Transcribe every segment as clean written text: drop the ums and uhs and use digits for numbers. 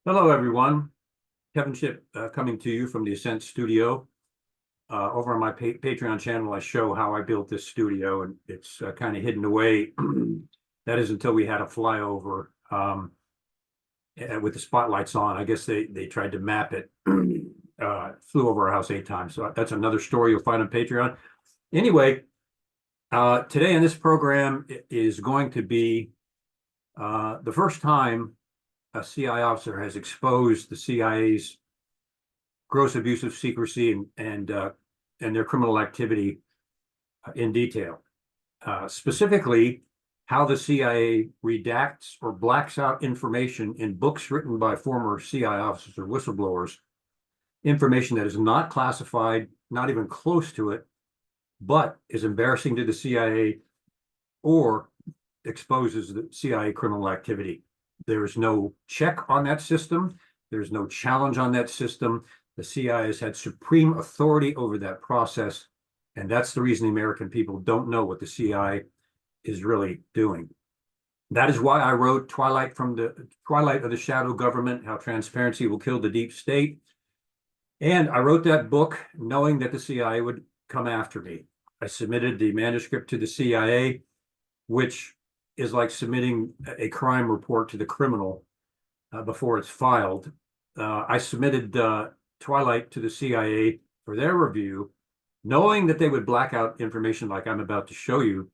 Hello, everyone. Kevin Shipp coming to you from the Ascent Studio. Over on my Patreon channel, I show how I built this studio, and it's kind of hidden away. That is until we had a flyover with the spotlights on. I guess they tried to map it. Flew over our house 8 times. So that's another story you'll find on Patreon. Anyway, today in this program is going to be the first time a CIA officer has exposed the CIA's gross abuse of secrecy and their criminal activity in detail. Specifically, how the CIA redacts or blacks out information in books written by former CIA officers or whistleblowers, information that is not classified, not even close to it, but is embarrassing to the CIA or exposes the CIA criminal activity. There is no check on that system. There's no challenge on that system. The CIA has had supreme authority over that process, and that's the reason the American people don't know what the CIA is really doing. That is why I wrote Twilight of the Shadow Government, How Transparency Will Kill the Deep State. And I wrote that book knowing that the CIA would come after me. I submitted the manuscript to the CIA, which is like submitting a crime report to the criminal before it's filed. I submitted Twilight to the CIA for their review, knowing that they would black out information like I'm about to show you.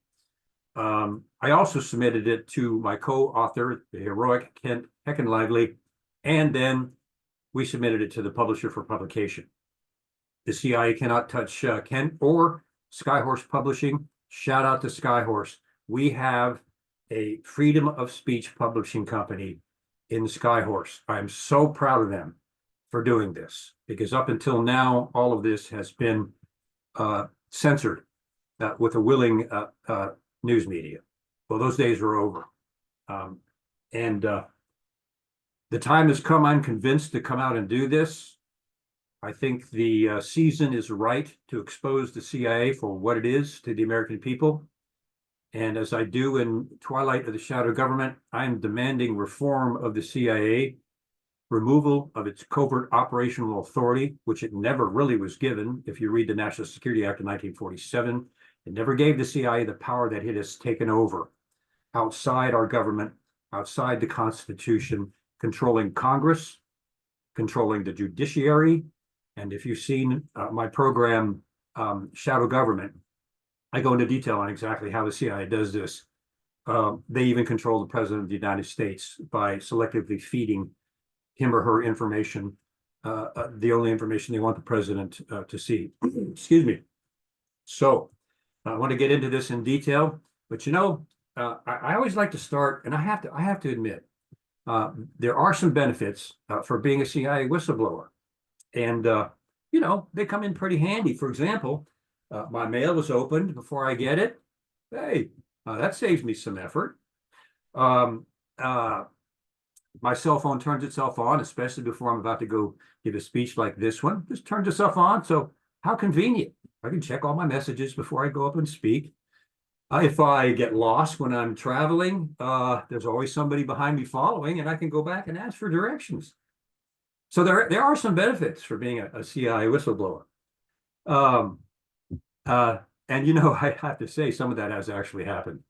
I also submitted it to my co-author, the heroic Kent Heckenlively, and then we submitted it to the publisher for publication. The CIA cannot touch Kent or Skyhorse Publishing. Shout out to Skyhorse. We have a freedom of speech publishing company in Skyhorse. I'm so proud of them for doing this, because up until now, all of this has been censored with a willing news media. Well, those days are over. The time has come, I'm convinced, to come out and do this. I think the season is right to expose the CIA for what it is to the American people. And as I do in Twilight of the Shadow Government, I'm demanding reform of the CIA, removal of its covert operational authority, which it never really was given. If you read the National Security Act of 1947, it never gave the CIA the power that it has taken over outside our government, outside the Constitution, controlling Congress, controlling the judiciary. And if you've seen my program, Shadow Government, I go into detail on exactly how the CIA does this. They even control the president of the United States by selectively feeding him or her information, the only information they want the president to see. Excuse me. So I want to get into this in detail, but I always like to start, and I have to admit, there are some benefits for being a CIA whistleblower, and they come in pretty handy. For example, my mail was opened before I get it. Hey, that saves me some effort. My cell phone turns itself on, especially before I'm about to go give a speech like this one. Just turns itself on. So how convenient. I can check all my messages before I go up and speak. If I get lost when I'm traveling, there's always somebody behind me following, and I can go back and ask for directions. So there are some benefits for being a CIA whistleblower. And I have to say some of that has actually happened.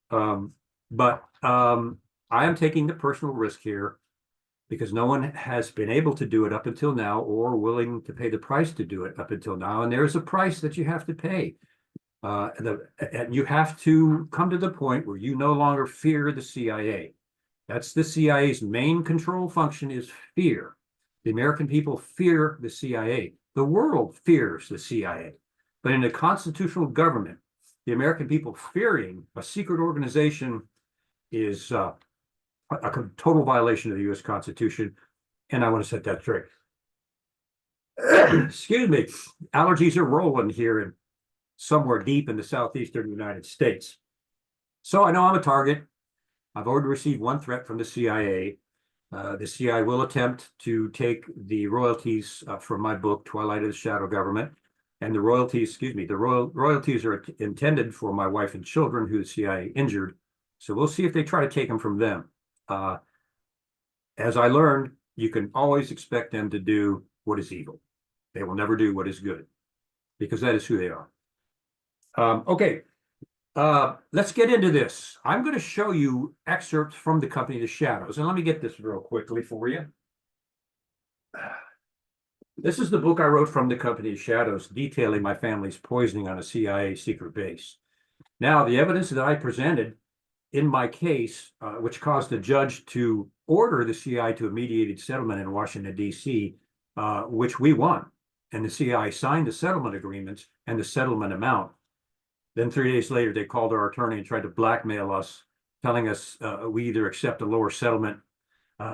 But I am taking the personal risk here because no one has been able to do it up until now or willing to pay the price to do it up until now. And there's a price that you have to pay. And you have to come to the point where you no longer fear the CIA. That's the CIA's main control function, is fear. The American people fear the CIA. The world fears the CIA. But in a constitutional government, the American people fearing a secret organization is a total violation of the U.S. Constitution, and I want to set that straight. Excuse me, allergies are rolling here and somewhere deep in the southeastern United States. So I know I'm a target. I've already received one threat from the CIA. The CIA will attempt to take the royalties from my book, Twilight of the Shadow Government. And the royalties are intended for my wife and children who the CIA injured. So we'll see if they try to take them from them. As I learned, you can always expect them to do what is evil. They will never do what is good, because that is who they are. Okay, let's get into this. I'm going to show you excerpts from The Company of the Shadows, and let me get this real quickly for you. This is the book I wrote, From the Company of Shadows, detailing my family's poisoning on a CIA secret base. Now, the evidence that I presented in my case, which caused the judge to order the CIA to a mediated settlement in Washington, D.C., which we won, and the CIA signed the settlement agreements and the settlement amount. Then 3 days later, they called our attorney and tried to blackmail us, telling us we either accept a lower settlement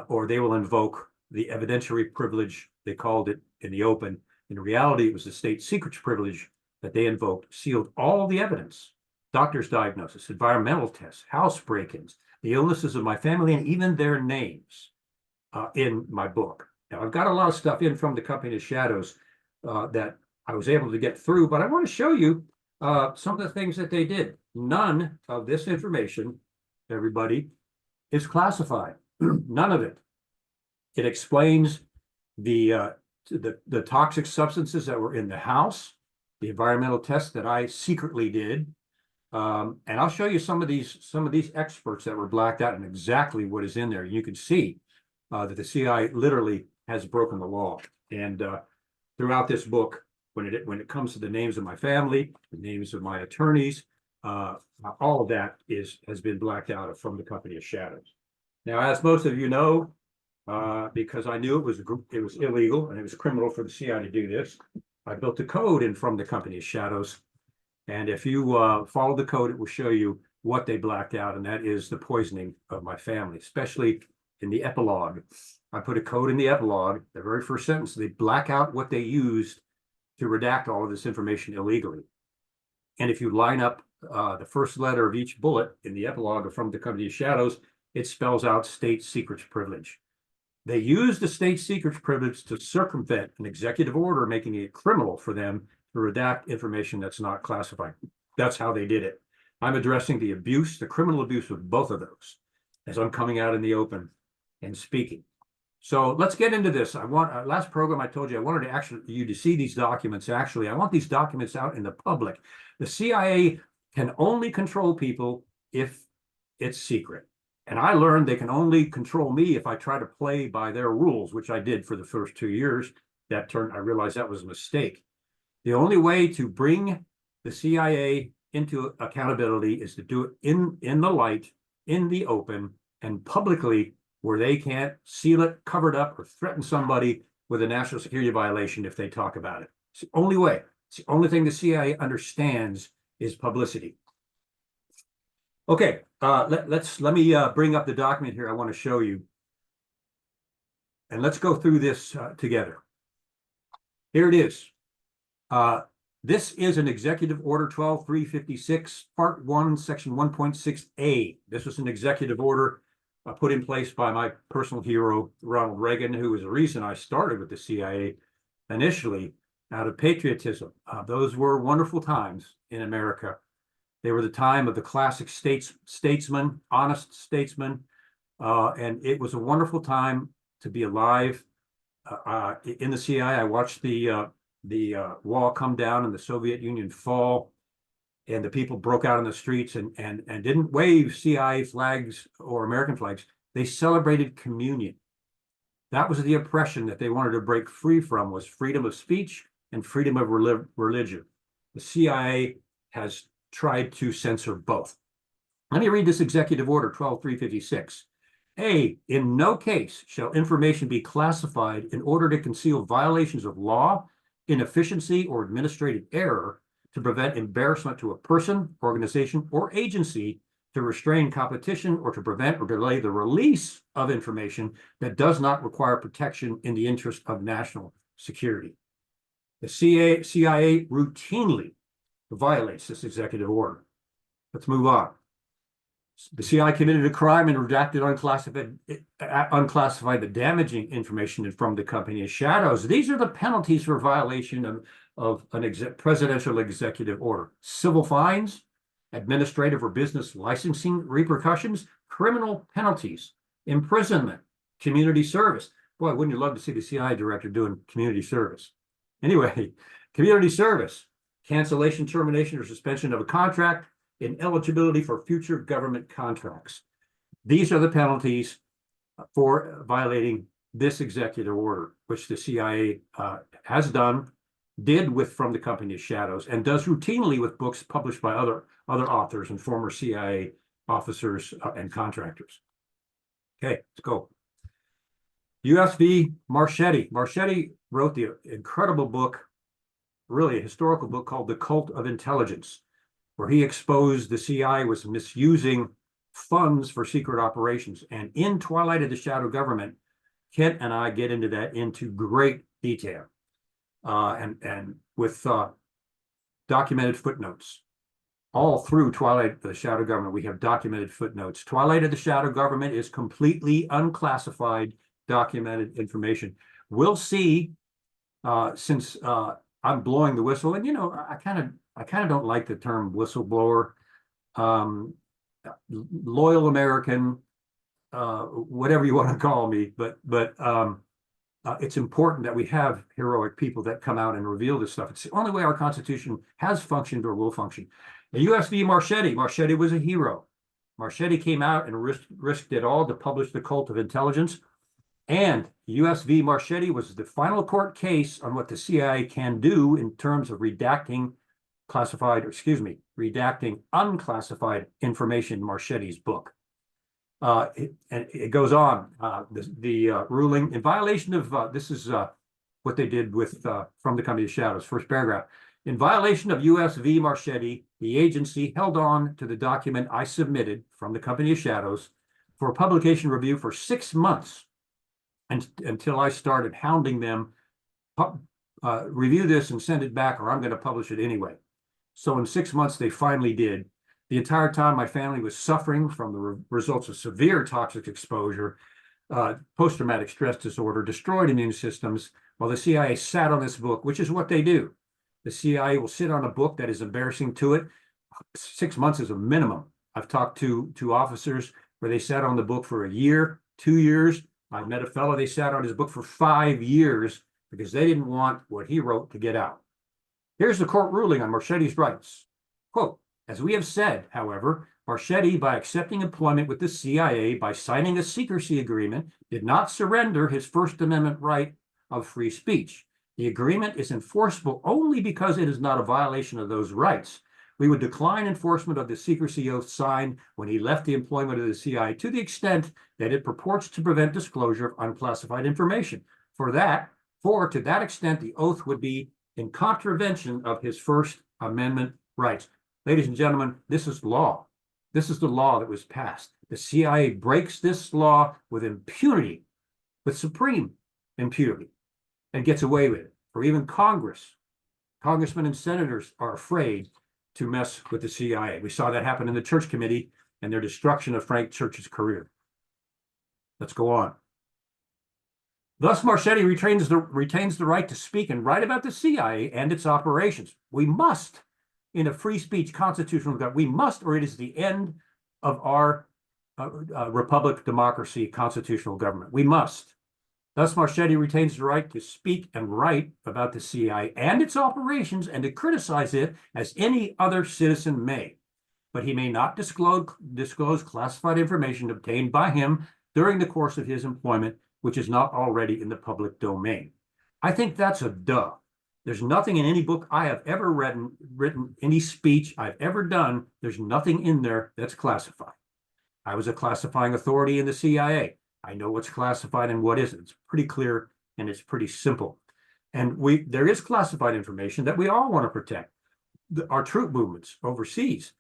or they will invoke the evidentiary privilege, they called it, in the open. In reality, it was the state secrets privilege that they invoked, sealed all the evidence, doctor's diagnosis, environmental tests, house break-ins, the illnesses of my family, and even their names in my book. Now, I've got a lot of stuff in From the Company of Shadows that I was able to get through, but I want to show you some of the things that they did. None of this information, everybody, is classified. None of it. It explains the toxic substances that were in the house, the environmental tests that I secretly did, and I'll show you some of these experts that were blacked out and exactly what is in there. You can see that the CIA literally has broken the law. And throughout this book, when it comes to the names of my family, the names of my attorneys, all of that has been blacked out From the Company of Shadows. Now, as most of you know, because I knew it was illegal and it was criminal for the CIA to do this, I built a code in From the Company of Shadows. And if you follow the code, it will show you what they blacked out, and that is the poisoning of my family, especially in the epilogue. I put a code in the epilogue, the very first sentence. They black out what they used to redact all of this information illegally. And if you line up the first letter of each bullet in the epilogue of From the Company of Shadows, it spells out state secrets privilege. They used the state secrets privilege to circumvent an executive order, making it criminal for them to redact information that's not classified. That's how they did it. I'm addressing the abuse, the criminal abuse of both of those, as I'm coming out in the open and speaking. So let's get into this. Last program I told you I wanted you to see these documents. Actually, I want these documents out in the public. The CIA can only control people if it's secret. And I learned they can only control me if I try to play by their rules, which I did for the first 2 years. I realized that was a mistake. The only way to bring the CIA into accountability is to do it in the light, in the open, and publicly, where they can't seal it, cover it up, or threaten somebody with a national security violation if they talk about it. It's the only way. It's the only thing the CIA understands is publicity. Okay, let me bring up the document here I want to show you. And let's go through this together. Here it is. This is an Executive Order 12356, Part 1, Section 1.6A. This was an executive order put in place by my personal hero, Ronald Reagan, who was the reason I started with the CIA initially out of patriotism. Those were wonderful times in America. They were the time of the classic statesman, honest statesman, and it was a wonderful time to be alive in the CIA. I watched the wall come down and the Soviet Union fall, and the people broke out in the streets and didn't wave CIA flags or American flags. They celebrated communion. That was the oppression that they wanted to break free from, was freedom of speech and freedom of religion. The CIA has tried to censor both. Let me read this Executive Order 12356. A, in no case shall information be classified in order to conceal violations of law, inefficiency, or administrative error, to prevent embarrassment to a person, organization, or agency, to restrain competition, or to prevent or delay the release of information that does not require protection in the interest of national security. The CIA routinely violates this executive order. Let's move on. The CIA committed a crime and redacted unclassified the damaging information From the Company of Shadows. These are the penalties for violation of an presidential executive order: civil fines, administrative or business licensing repercussions, criminal penalties, imprisonment, community service. Boy, wouldn't you love to see the CIA director doing community service? Anyway, community service, cancellation, termination, or suspension of a contract, ineligibility for future government contracts. These are the penalties for violating this executive order, which the CIA has done, did with From the Company of Shadows, and does routinely with books published by other authors and former CIA officers and contractors. Okay, let's go. U.S. v. Marchetti. Marchetti wrote the incredible book, really a historical book called The Cult of Intelligence, where he exposed the CIA was misusing funds for secret operations. And in Twilight of the Shadow Government, Kent and I get into that into great detail, and with documented footnotes. All through Twilight of the Shadow Government, we have documented footnotes. Twilight of the Shadow Government is completely unclassified, documented information. We'll see, since I'm blowing the whistle, and I kind of don't like the term whistleblower. Loyal American, whatever you want to call me, but it's important that we have heroic people that come out and reveal this stuff. It's the only way our Constitution has functioned or will function. The U.S. v. Marchetti. Marchetti was a hero. Marchetti came out and risked it all to publish The Cult of Intelligence. And U.S. v. Marchetti was the final court case on what the CIA can do in terms of redacting unclassified information in Marchetti's book. It goes on, the ruling in violation of, this is what they did with From the Company of Shadows, first paragraph. In violation of U.S. v. Marchetti, the agency held on to the document I submitted from the Company of Shadows for publication review for 6 months, until I started hounding them, review this and send it back, or I'm going to publish it anyway. So in 6 months, they finally did. The entire time, my family was suffering from the results of severe toxic exposure, post-traumatic stress disorder, destroyed immune systems, while the CIA sat on this book, which is what they do. The CIA will sit on a book that is embarrassing to it. 6 months is a minimum. I've talked to officers where they sat on the book for a year, 2 years. I met a fellow, they sat on his book for 5 years because they didn't want what he wrote to get out. Here's the court ruling on Marchetti's rights. Quote, as we have said, however, Marchetti, by accepting employment with the CIA by signing a secrecy agreement, did not surrender his First Amendment right of free speech. The agreement is enforceable only because it is not a violation of those rights. We would decline enforcement of the secrecy oath signed when he left the employment of the CIA to the extent that it purports to prevent disclosure of unclassified information. For to that extent, the oath would be in contravention of his First Amendment rights. Ladies and gentlemen, this is law. This is the law that was passed. The CIA breaks this law with impunity, with supreme impunity, and gets away with it. Or even congressmen and senators are afraid to mess with the CIA. We saw that happen in the Church Committee and their destruction of Frank Church's career. Let's go on. Thus, Marchetti retains the right to speak and write about the CIA and its operations. We must, in a free speech constitutional government, we must, or it is the end of our republic, democracy, constitutional government. We must. Thus, Marchetti retains the right to speak and write about the CIA and its operations and to criticize it as any other citizen may. But he may not disclose classified information obtained by him during the course of his employment, which is not already in the public domain. I think that's a duh. There's nothing in any book I have ever written, any speech I've ever done, there's nothing in there that's classified. I was a classifying authority in the CIA. I know what's classified and what isn't. It's pretty clear and it's pretty simple. And there is classified information that we all want to protect. Our troop movements overseas,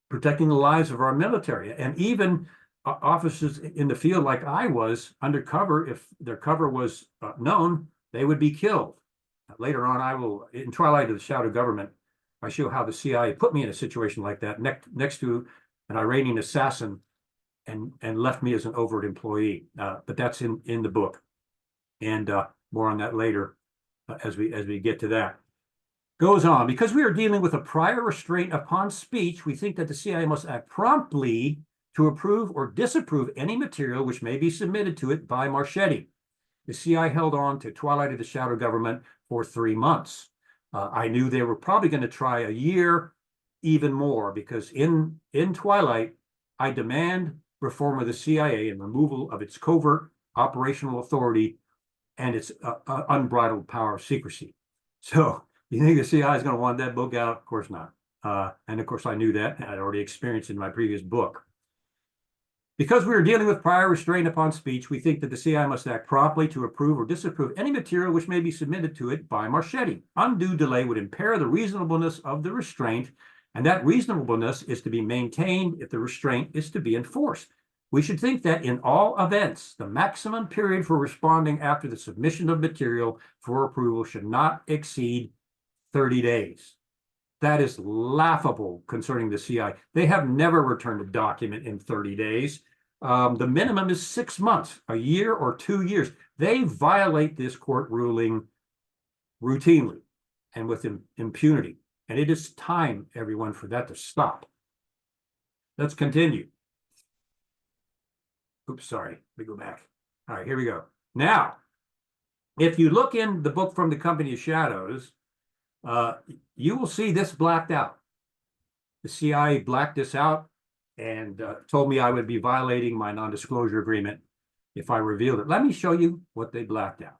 protecting the lives of our military, and even officers in the field like I was undercover. If their cover was known, they would be killed. Later on, I will, in Twilight of the Shadow Government, I show how the CIA put me in a situation like that next to an Iranian assassin and left me as an overt employee. But that's in the book, and more on that later as we get to that. Goes on, because we are dealing with a prior restraint upon speech, we think that the CIA must act promptly to approve or disapprove any material which may be submitted to it by Marchetti. the CI held on to Twilight of the Shadow Government for 3 months. I knew they were probably going to try a year, even more, because in Twilight, I demand reform of the CIA and removal of its covert operational authority and its unbridled power of secrecy. So you think the CIA is going to want that book out? Of course not. And of course, I knew that. I'd already experienced it in my previous book. Because we are dealing with prior restraint upon speech, we think that the CI must act promptly to approve or disapprove any material which may be submitted to it by Marchetti. Undue delay would impair the reasonableness of the restraint, and that reasonableness is to be maintained if the restraint is to be enforced. We should think that in all events, the maximum period for responding after the submission of material for approval should not exceed 30 days. That is laughable concerning the CI. They have never returned a document in 30 days. The minimum is 6 months, a year or 2 years. They violate this court ruling routinely and with impunity. And it is time, everyone, for that to stop. Let's continue. Oops, sorry. Let me go back. All right, here we go. Now, if you look in the book From the Company of Shadows, you will see this blacked out. The CIA blacked this out and told me I would be violating my non-disclosure agreement if I revealed it. Let me show you what they blacked out.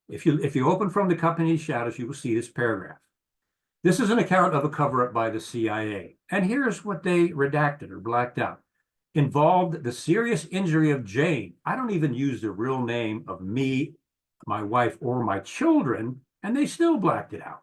If you open From the Company of Shadows, you will see this paragraph. This is an account of a cover-up by the CIA. And here's what they redacted or blacked out. Involved the serious injury of Jane. I don't even use the real name of me, my wife, or my children, and they still blacked it out.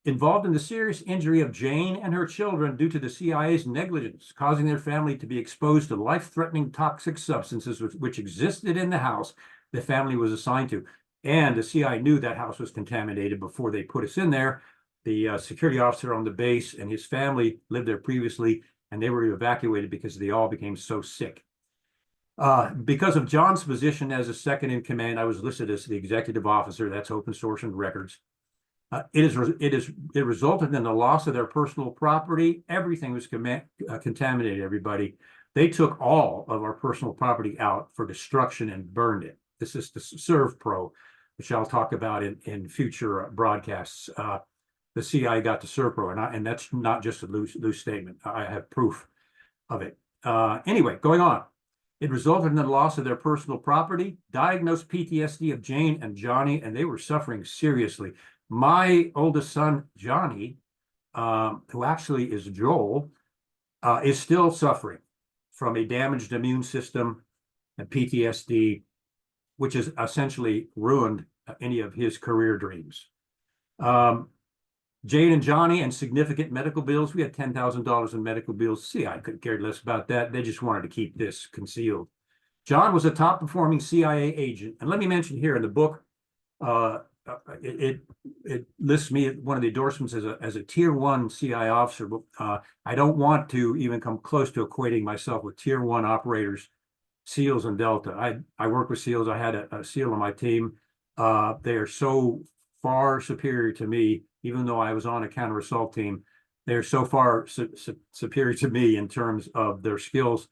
Involved in the serious injury of Jane and her children due to the CIA's negligence, causing their family to be exposed to life-threatening toxic substances which existed in the house the family was assigned to. And the CIA knew that house was contaminated before they put us in there. The security officer on the base and his family lived there previously, and they were evacuated because they all became so sick. Because of John's position as a second in command, I was listed as the executive officer. That's open source and records. It resulted in the loss of their personal property. Everything was contaminated, everybody. They took all of our personal property out for destruction and burned it. This is the ServPro, which I'll talk about in future broadcasts. The CIA got the ServPro, and that's not just a loose statement. I have proof of it. Anyway, going on. It resulted in the loss of their personal property, diagnosed PTSD of Jane and Johnny, and they were suffering seriously. My oldest son, Johnny, who actually is Joel, is still suffering from a damaged immune system and PTSD, which has essentially ruined any of his career dreams. Jane and Johnny and significant medical bills. We had $10,000 in medical bills. See, I couldn't care less about that. They just wanted to keep this concealed. John was a top performing CIA agent. And let me mention here in the book, it lists me at one of the endorsements as a tier 1 CI officer. I don't want to even come close to equating myself with tier 1 operators, SEALs and Delta. I work with SEALs. I had a SEAL on my team. They are so far superior to me, even though I was on a counter assault team. They're so far superior to me in terms of their skills.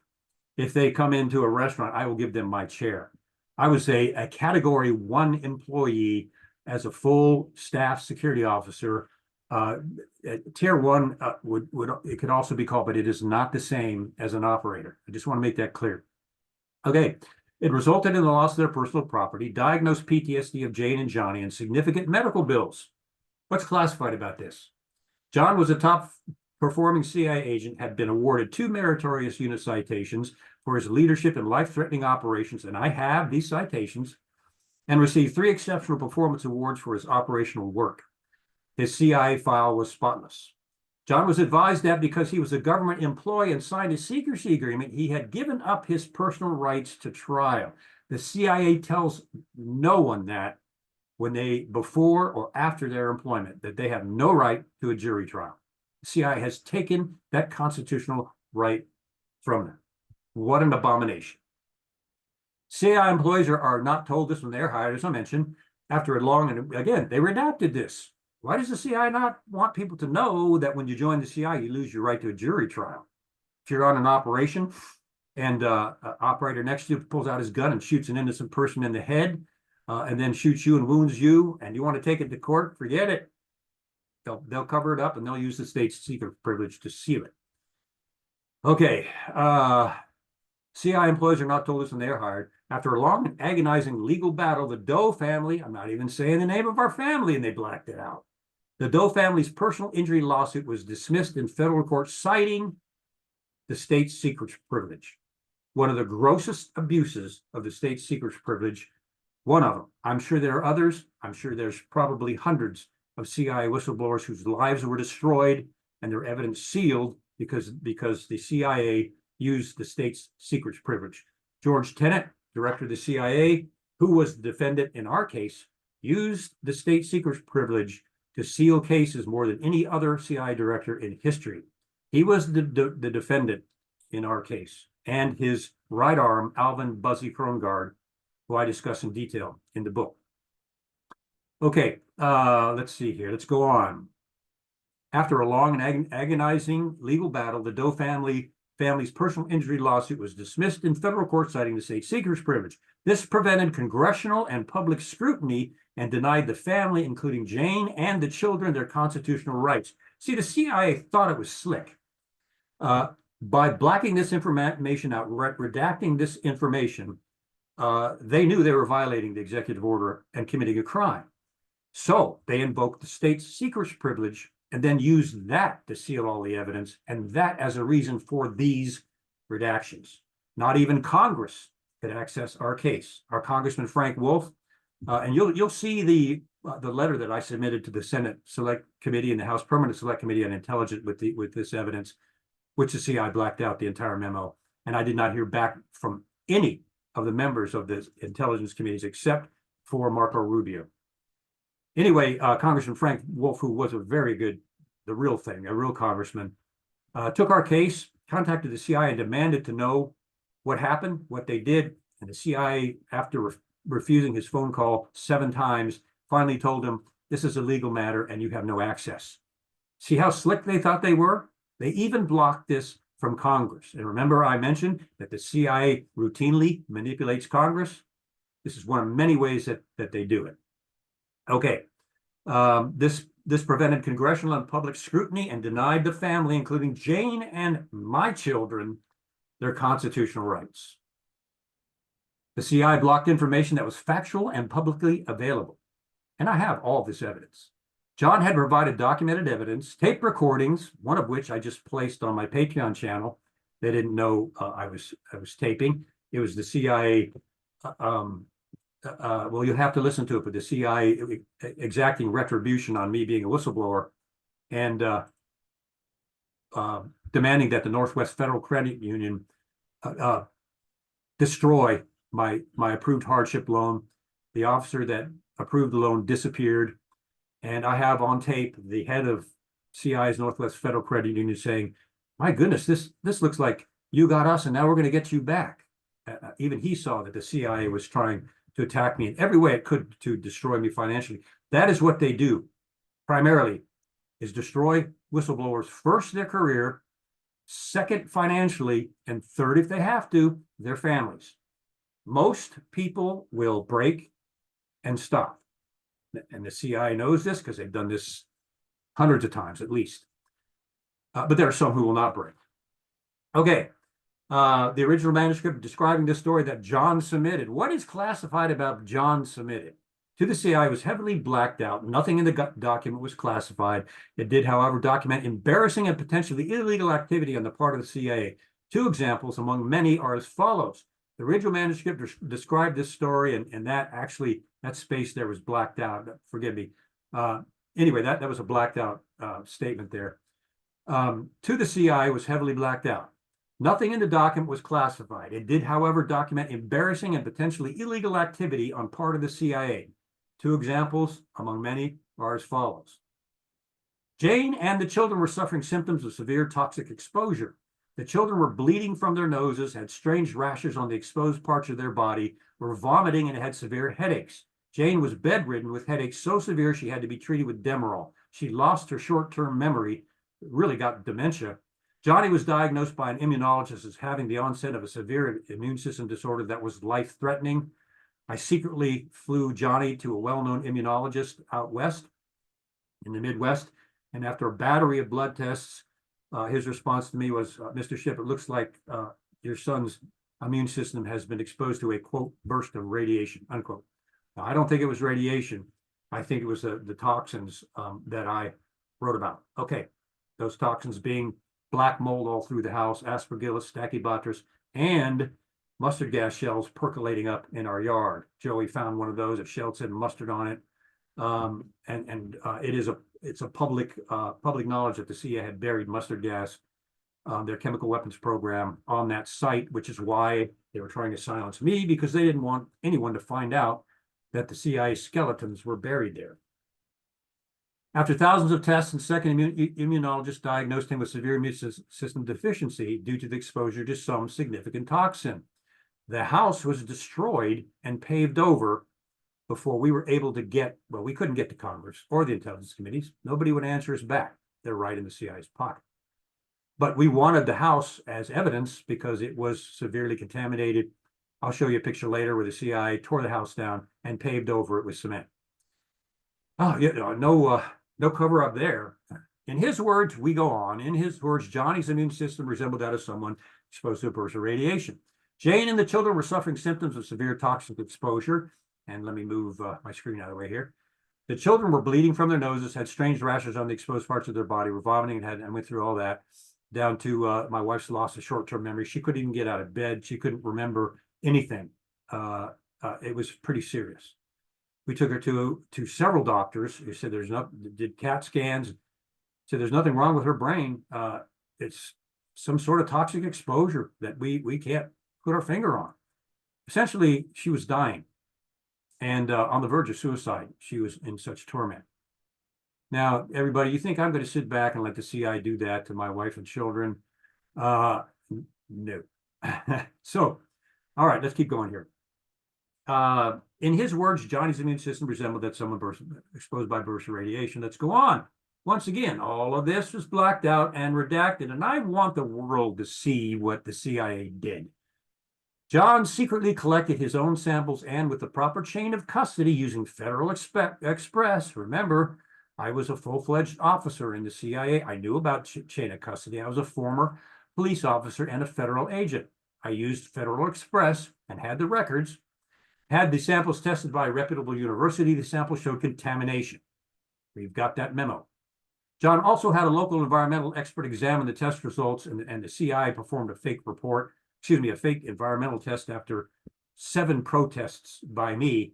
If they come into a restaurant, I will give them my chair. I was a category 1 employee as a full staff security officer. Tier 1 it could also be called, but it is not the same as an operator. I just want to make that clear. Okay. It resulted in the loss of their personal property, diagnosed PTSD of Jane and Johnny, and significant medical bills. What's classified about this? John was a top performing CIA agent, had been awarded 2 meritorious unit citations for his leadership in life-threatening operations, and I have these citations, and received 3 exceptional performance awards for his operational work. His CIA file was spotless. John was advised that because he was a government employee and signed a secrecy agreement, he had given up his personal rights to trial. The CIA tells no one that when before or after their employment, that they have no right to a jury trial. The CIA has taken that constitutional right from them. What an abomination. CIA employees are not told this when they're hired, as I mentioned, after a long, and again, they redacted this. Why does the CIA not want people to know that when you join the CIA, you lose your right to a jury trial? If you're on an operation, and operator next to you pulls out his gun and shoots an innocent person in the head, and then shoots you and wounds you, and you want to take it to court, forget it. They'll cover it up and they'll use the state's secret privilege to seal it. Okay, CI employees are not told this when they are hired. After a long and agonizing legal battle, the Doe family, I'm not even saying the name of our family, and they blacked it out. The Doe family's personal injury lawsuit was dismissed in federal court, citing the state's secrets privilege. One of the grossest abuses of the state's secrets privilege, one of them. I'm sure there are others. I'm sure there's probably hundreds of CIA whistleblowers whose lives were destroyed and their evidence sealed because the CIA used the state's secrets privilege. George Tenet, director of the CIA, who was the defendant in our case, used the state secrets privilege to seal cases more than any other CIA director in history. He was the defendant in our case, and his right arm, Alvin Buzzy Krongard, who I discuss in detail in the book. Okay, let's see here. Let's go on. After a long and agonizing legal battle, the Doe family's personal injury lawsuit was dismissed in federal court, citing the state secrets privilege. This prevented congressional and public scrutiny and denied the family, including Jane and the children, their constitutional rights. See, the CIA thought it was slick. By blacking this information out, redacting this information, they knew they were violating the executive order and committing a crime. So they invoked the state's secrets privilege and then used that to seal all the evidence, and that as a reason for these redactions. Not even Congress could access our case. Our Congressman Frank Wolf, and you'll see the letter that I submitted to the Senate Select Committee and the House Permanent Select Committee on Intelligence with this evidence, which the CIA blacked out the entire memo, and I did not hear back from any of the members of the intelligence committees except for Marco Rubio. Anyway, Congressman Frank Wolf, who was a very good, the real thing, a real congressman, took our case, contacted the CIA and demanded to know what happened, what they did. And the CIA, after refusing his phone call 7 times, finally told him, this is a legal matter and you have no access. See how slick they thought they were? They even blocked this from Congress. And remember, I mentioned that the CIA routinely manipulates Congress. This is one of many ways that they do it. Okay, this prevented congressional and public scrutiny and denied the family, including Jane and my children, their constitutional rights. The CIA blocked information that was factual and publicly available. And I have all this evidence. John had provided documented evidence, tape recordings, one of which I just placed on my Patreon channel. They didn't know I was taping. It was the CIA. Well, you'll have to listen to it, but the CIA exacting retribution on me being a whistleblower and demanding that the Northwest Federal Credit Union destroy my approved hardship loan. The officer that approved the loan disappeared. And I have on tape the head of CI's Northwest Federal Credit Union saying, my goodness, this looks like you got us and now we're going to get you back. Even he saw that the CIA was trying to attack me in every way it could to destroy me financially. That is what they do primarily, is destroy whistleblowers, first their career, second financially, and third, if they have to, their families. Most people will break and stop. And the CIA knows this because they've done this hundreds of times at least. But there are some who will not break. Okay. The original manuscript describing this story that John submitted. What is classified about John submitted to the CIA was heavily blacked out. Nothing in the document was classified. It did, however, document embarrassing and potentially illegal activity on the part of the CIA. 2 examples among many are as follows. The original manuscript described this story, and that space there was blacked out. Forgive me. Anyway, that was a blacked out statement there. To the CIA was heavily blacked out. Nothing in the document was classified. It did, however, document embarrassing and potentially illegal activity on part of the CIA. 2 examples among many are as follows. Jane and the children were suffering symptoms of severe toxic exposure. The children were bleeding from their noses, had strange rashes on the exposed parts of their body, were vomiting, and had severe headaches. Jane was bedridden with headaches so severe she had to be treated with Demerol. She lost her short-term memory, really got dementia, Johnny was diagnosed by an immunologist as having the onset of a severe immune system disorder that was life-threatening. I secretly flew Johnny to a well-known immunologist out west in the Midwest, and after a battery of blood tests, his response to me was, Mr. Shipp, it looks like your son's immune system has been exposed to a, quote, burst of radiation, unquote. Now, I don't think it was radiation. I think it was the toxins that I wrote about. Okay, those toxins being black mold all through the house, aspergillus, stachybotrys, and mustard gas shells percolating up in our yard. Joey found one of those. A shell said mustard on it. It's a public knowledge that the CIA had buried mustard gas, their chemical weapons program, on that site, which is why they were trying to silence me, because they didn't want anyone to find out that the CIA skeletons were buried there. After thousands of tests, and second immunologist diagnosed him with severe immune system deficiency due to the exposure to some significant toxin. The house was destroyed and paved over before we were able to get, well, we couldn't get to Congress or the intelligence committees. Nobody would answer us back. They're right in the CIA's pocket. But we wanted the house as evidence because it was severely contaminated. I'll show you a picture later where the CIA tore the house down and paved over it with cement. Oh, yeah, no cover up there. In his words, we go on. In his words, Johnny's immune system resembled that of someone exposed to a burst of radiation. Jane and the children were suffering symptoms of severe toxic exposure. And let me move my screen out of the way here. The children were bleeding from their noses, had strange rashes on the exposed parts of their body, were vomiting, and went through all that, down to my wife's loss of short-term memory. She couldn't even get out of bed. She couldn't remember anything. It was pretty serious. We took her to several doctors who said did CAT scans, said there's nothing wrong with her brain. It's some sort of toxic exposure that we can't put our finger on. Essentially, she was dying and on the verge of suicide. She was in such torment. Now, everybody, you think I'm going to sit back and let the CIA do that to my wife and children? No. So, all right, let's keep going here. In his words, Johnny's immune system resembled that someone exposed by burst of radiation. Let's go on. Once again, all of this was blacked out and redacted, and I want the world to see what the CIA did. John secretly collected his own samples, and with the proper chain of custody using Federal Express. Remember, I was a full-fledged officer in the CIA. I knew about chain of custody. I was a former police officer and a federal agent. I used Federal Express and had the records. Had the samples tested by a reputable university. The samples showed contamination. We've got that memo. John also had a local environmental expert examine the test results, and the CIA performed a fake environmental test after 7 protests by me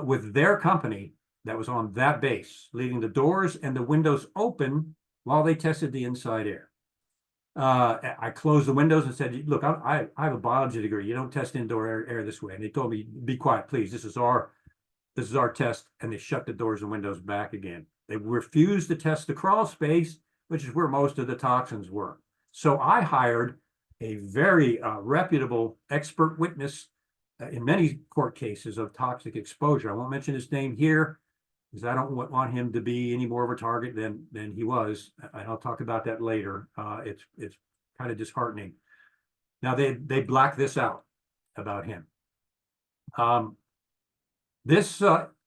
with their company that was on that base, leaving the doors and the windows open while they tested the inside air. I closed the windows and said, look, I have a biology degree. You don't test indoor air this way. And they told me, be quiet, please. This is our test. And they shut the doors and windows back again. They refused to test the crawl space, which is where most of the toxins were. So I hired a very reputable expert witness in many court cases of toxic exposure. I won't mention his name here because I don't want him to be any more of a target than he was. And I'll talk about that later. It's kind of disheartening. Now they black this out about him. This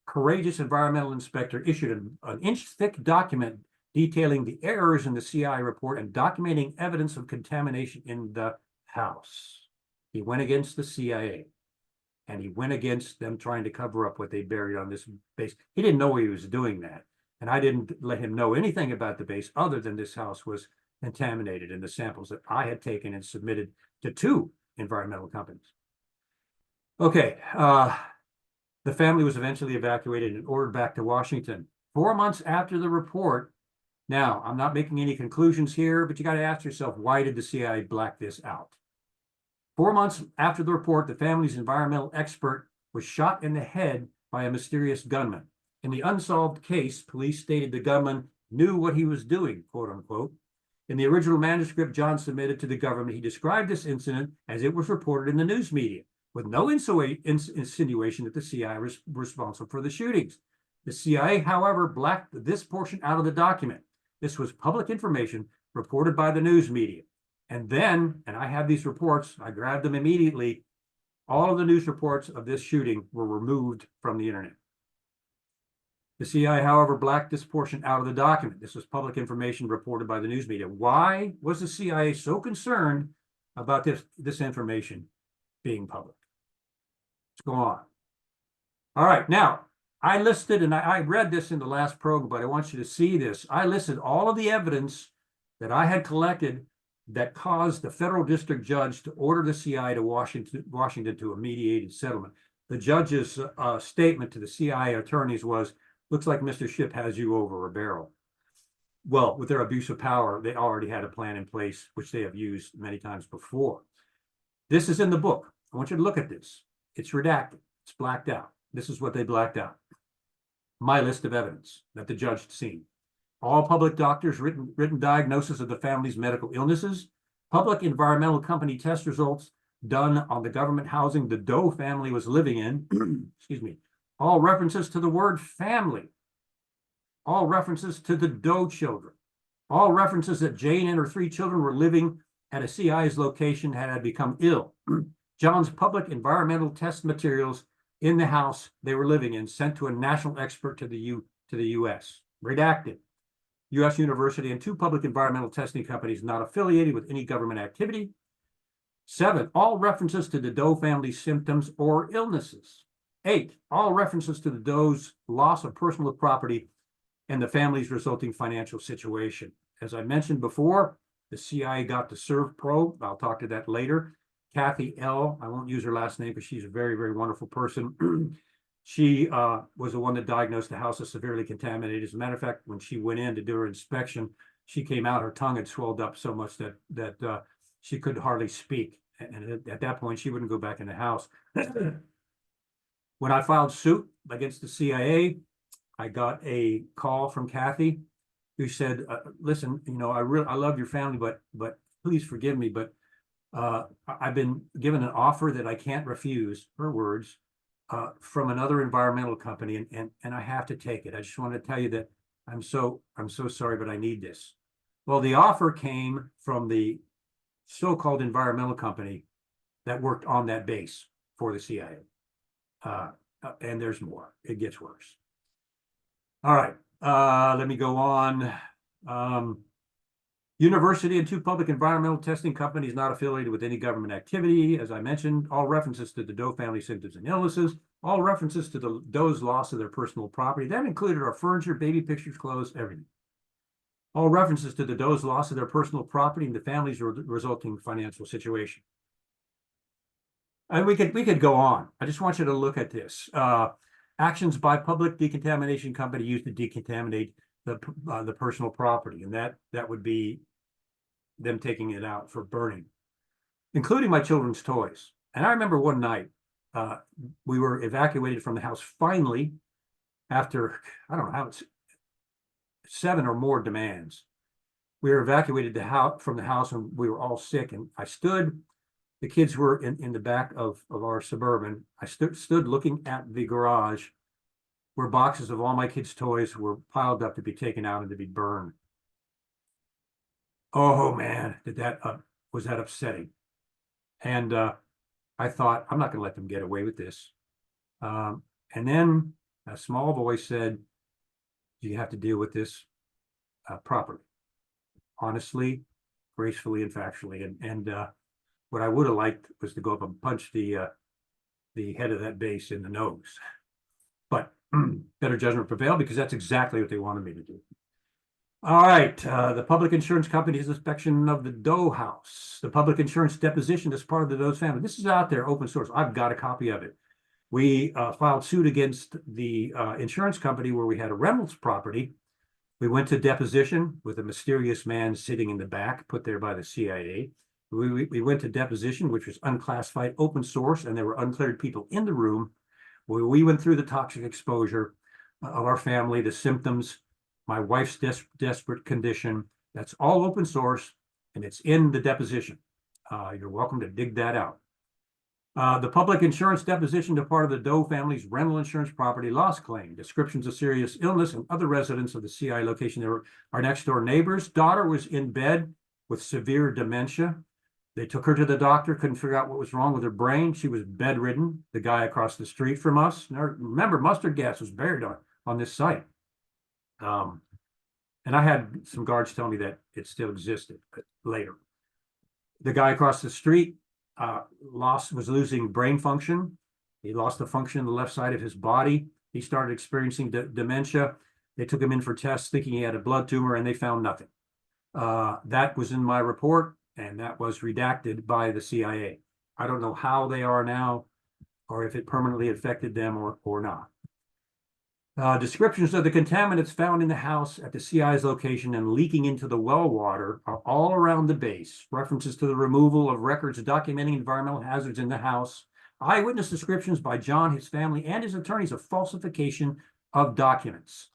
courageous environmental inspector issued an inch-thick document detailing the errors in the CIA report and documenting evidence of contamination in the house. He went against the CIA, and he went against them trying to cover up what they buried on this base. He didn't know he was doing that, and I didn't let him know anything about the base other than this house was contaminated in the samples that I had taken and submitted to 2 environmental companies. Okay, the family was eventually evacuated and ordered back to Washington. 4 months after the report. Now, I'm not making any conclusions here, but you got to ask yourself, why did the CIA black this out? 4 months after the report, the family's environmental expert was shot in the head by a mysterious gunman. In the unsolved case, police stated the gunman knew what he was doing, quote unquote. In the original manuscript John submitted to the government, he described this incident as it was reported in the news media, with no insinuation that the CIA was responsible for the shootings. The CIA, however, blacked this portion out of the document. This was public information reported by the news media. And then, and I have these reports, I grabbed them immediately, all of the news reports of this shooting were removed from the internet. The CIA, however, blacked this portion out of the document. This was public information reported by the news media. Why was the CIA so concerned about this information being public? Let's go on. All right, now, I listed, and I read this in the last program, but I want you to see this. I listed all of the evidence that I had collected that caused the federal district judge to order the CIA to Washington to a mediated settlement. The judge's statement to the CIA attorneys was, looks like Mr. Shipp has you over a barrel. Well, with their abuse of power, they already had a plan in place, which they have used many times before. This is in the book. I want you to look at this. It's redacted. It's blacked out. This is what they blacked out. My list of evidence that the judge had seen. All public doctors' written diagnosis of the family's medical illnesses, public environmental company test results done on the government housing the Doe family was living in, excuse me, all references to the word family, all references to the Doe children, all references that Jane and her 3 children were living at a CIA's location had become ill. John's public environmental test materials in the house they were living in sent to a national expert to the U.S. Redacted. U.S. University and 2 public environmental testing companies not affiliated with any government activity. 7, all references to the Doe family's symptoms or illnesses. 8, all references to the Doe's loss of personal property and the family's resulting financial situation. As I mentioned before, the CIA got the serve probe. I'll talk to that later. Kathy L., I won't use her last name, but she's a very, very wonderful person. She was the one that diagnosed the house as severely contaminated. As a matter of fact, when she went in to do her inspection, she came out, her tongue had swelled up so much that she could hardly speak. And at that point, she wouldn't go back in the house. When I filed suit against the CIA, I got a call from Kathy who said, listen, you know, I love your family, but please forgive me, but I've been given an offer that I can't refuse, her words, from another environmental company, and I have to take it. I just want to tell you that I'm so sorry, but I need this. Well, the offer came from the so-called environmental company that worked on that base for the CIA. And there's more. It gets worse. All right, let me go on. University and 2 public environmental testing companies not affiliated with any government activity. As I mentioned, all references to the Doe family symptoms and illnesses, all references to the Doe's loss of their personal property. That included our furniture, baby pictures, clothes, everything. All references to the Doe's loss of their personal property and the family's resulting financial situation. And we could go on. I just want you to look at this. Actions by public decontamination company used to decontaminate the personal property, and that would be them taking it out for burning, including my children's toys. And I remember one night, we were evacuated from the house finally after, I don't know how it's 7 or more demands. We were evacuated from the house, and we were all sick. And I stood, the kids were in the back of our Suburban. I stood looking at the garage where boxes of all my kids' toys were piled up to be taken out and to be burned. Oh man, was that upsetting. And I thought, I'm not going to let them get away with this. And then a small voice said, you have to deal with this properly, honestly, gracefully, and factually. And what I would have liked was to go up and punch the head of that base in the nose. But better judgment prevailed, because that's exactly what they wanted me to do. All right, the public insurance company's inspection of the Doe house, the public insurance deposition as part of the Doe's family. This is out there, open source. I've got a copy of it. We filed suit against the insurance company where we had a Reynolds property. We went to deposition with a mysterious man sitting in the back, put there by the CIA. We went to deposition, which was unclassified, open source, and there were uncleared people in the room. We went through the toxic exposure of our family, the symptoms, my wife's desperate condition. That's all open source, and it's in the deposition. You're welcome to dig that out. The public insurance deposition to part of the Doe family's rental insurance property loss claim. Descriptions of serious illness and other residents of the CI location. There were our next door neighbor's daughter was in bed with severe dementia. They took her to the doctor, couldn't figure out what was wrong with her brain. She was bedridden. The guy across the street from us. Now, remember, mustard gas was buried on this site. And I had some guards tell me that it still existed, but later. The guy across the street was losing brain function. He lost the function in the left side of his body. He started experiencing dementia. They took him in for tests thinking he had a blood tumor, and they found nothing. That was in my report, and that was redacted by the CIA. I don't know how they are now, or if it permanently affected them or not. Descriptions of the contaminants found in the house at the CI's location and leaking into the well water are all around the base. References to the removal of records documenting environmental hazards in the house. Eyewitness descriptions by John, his family, and his attorneys of falsification of documents.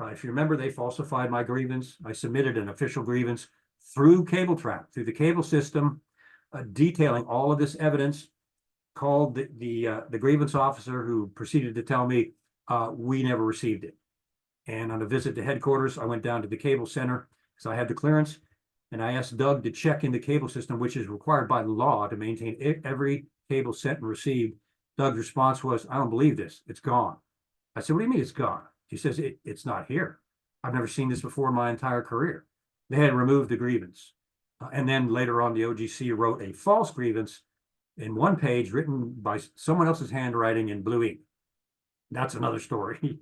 If you remember, they falsified my grievance. I submitted an official grievance through cable trap, through the cable system, detailing all of this evidence. Called the grievance officer, who proceeded to tell me we never received it. And on a visit to headquarters, I went down to the cable center because I had the clearance, and I asked Doug to check in the cable system, which is required by law to maintain every cable sent and received. Doug's response was, "I don't believe this. It's gone." I said, "What do you mean it's gone?" He says, it's not here. I've never seen this before in my entire career." They had removed the grievance. And then later on, the OGC wrote a false grievance in one page written by someone else's handwriting in blue ink. That's another story.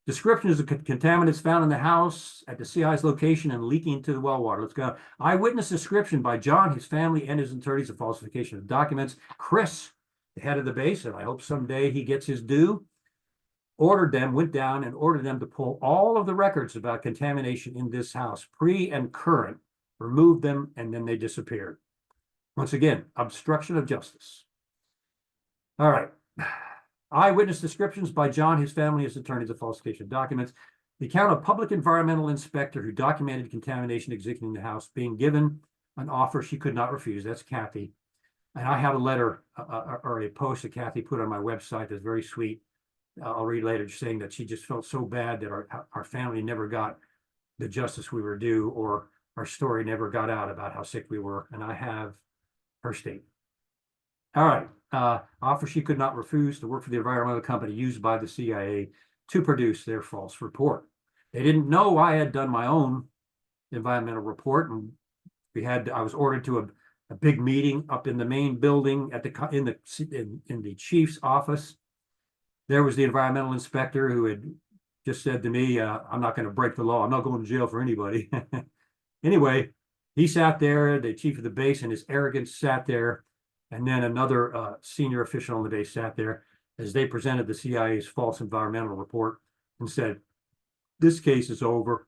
Descriptions of contaminants found in the house at the CI's location and leaking into the well water. Let's go. Eyewitness description by John, his family, and his attorneys of falsification of documents. Chris, the head of the base, and I hope someday he gets his due, went down and ordered them to pull all of the records about contamination in this house, pre and current, removed them, and then they disappeared. Once again, obstruction of justice. All right. Eyewitness descriptions by John, his family, his attorneys of falsification of documents. The account of public environmental inspector who documented contamination existing in the house being given an offer she could not refuse. That's Kathy. And I have a letter or a post that Kathy put on my website that's very sweet. I'll read later, saying that she just felt so bad that our family never got the justice we were due, or our story never got out about how sick we were. And I have her statement. All right. Offer she could not refuse to work for the environmental company used by the CIA to produce their false report. They didn't know I had done my own environmental report, and I was ordered to a big meeting up in the main building in the chief's office. There was the environmental inspector who had just said to me, "I'm not going to break the law. I'm not going to jail for anybody." Anyway, he sat there, the chief of the base, and his arrogance sat there. And then another senior official on the base sat there as they presented the CIA's false environmental report and said, "This case is over.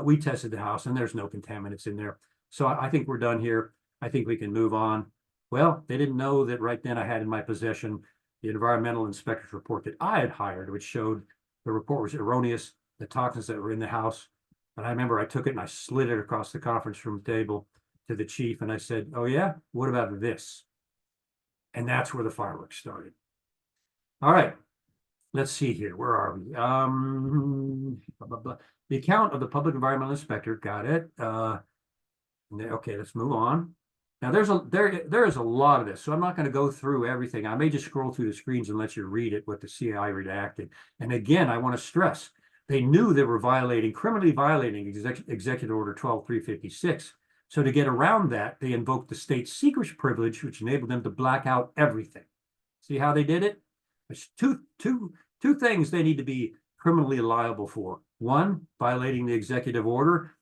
We tested the house and there's no contaminants in there. So I think we're done here. I think we can move on." Well, they didn't know that right then I had in my possession the environmental inspector's report that I had hired, which showed the report was erroneous, the toxins that were in the house. And I remember I took it and I slid it across the conference room table to the chief, and I said, "Oh yeah, what about this?" And that's where the fireworks started. All right, let's see here. Where are we? Blah, blah, blah. The account of the public environmental inspector. Got it. Okay, let's move on. Now there is a lot of this, so I'm not going to go through everything. I may just scroll through the screens and let you read it, what the CI redacted. And again, I want to stress, they knew they were criminally violating Executive Order 12356. So to get around that, they invoked the state secrets privilege, which enabled them to black out everything. See how they did it? There's two things they need to be criminally liable for. One, violating the executive order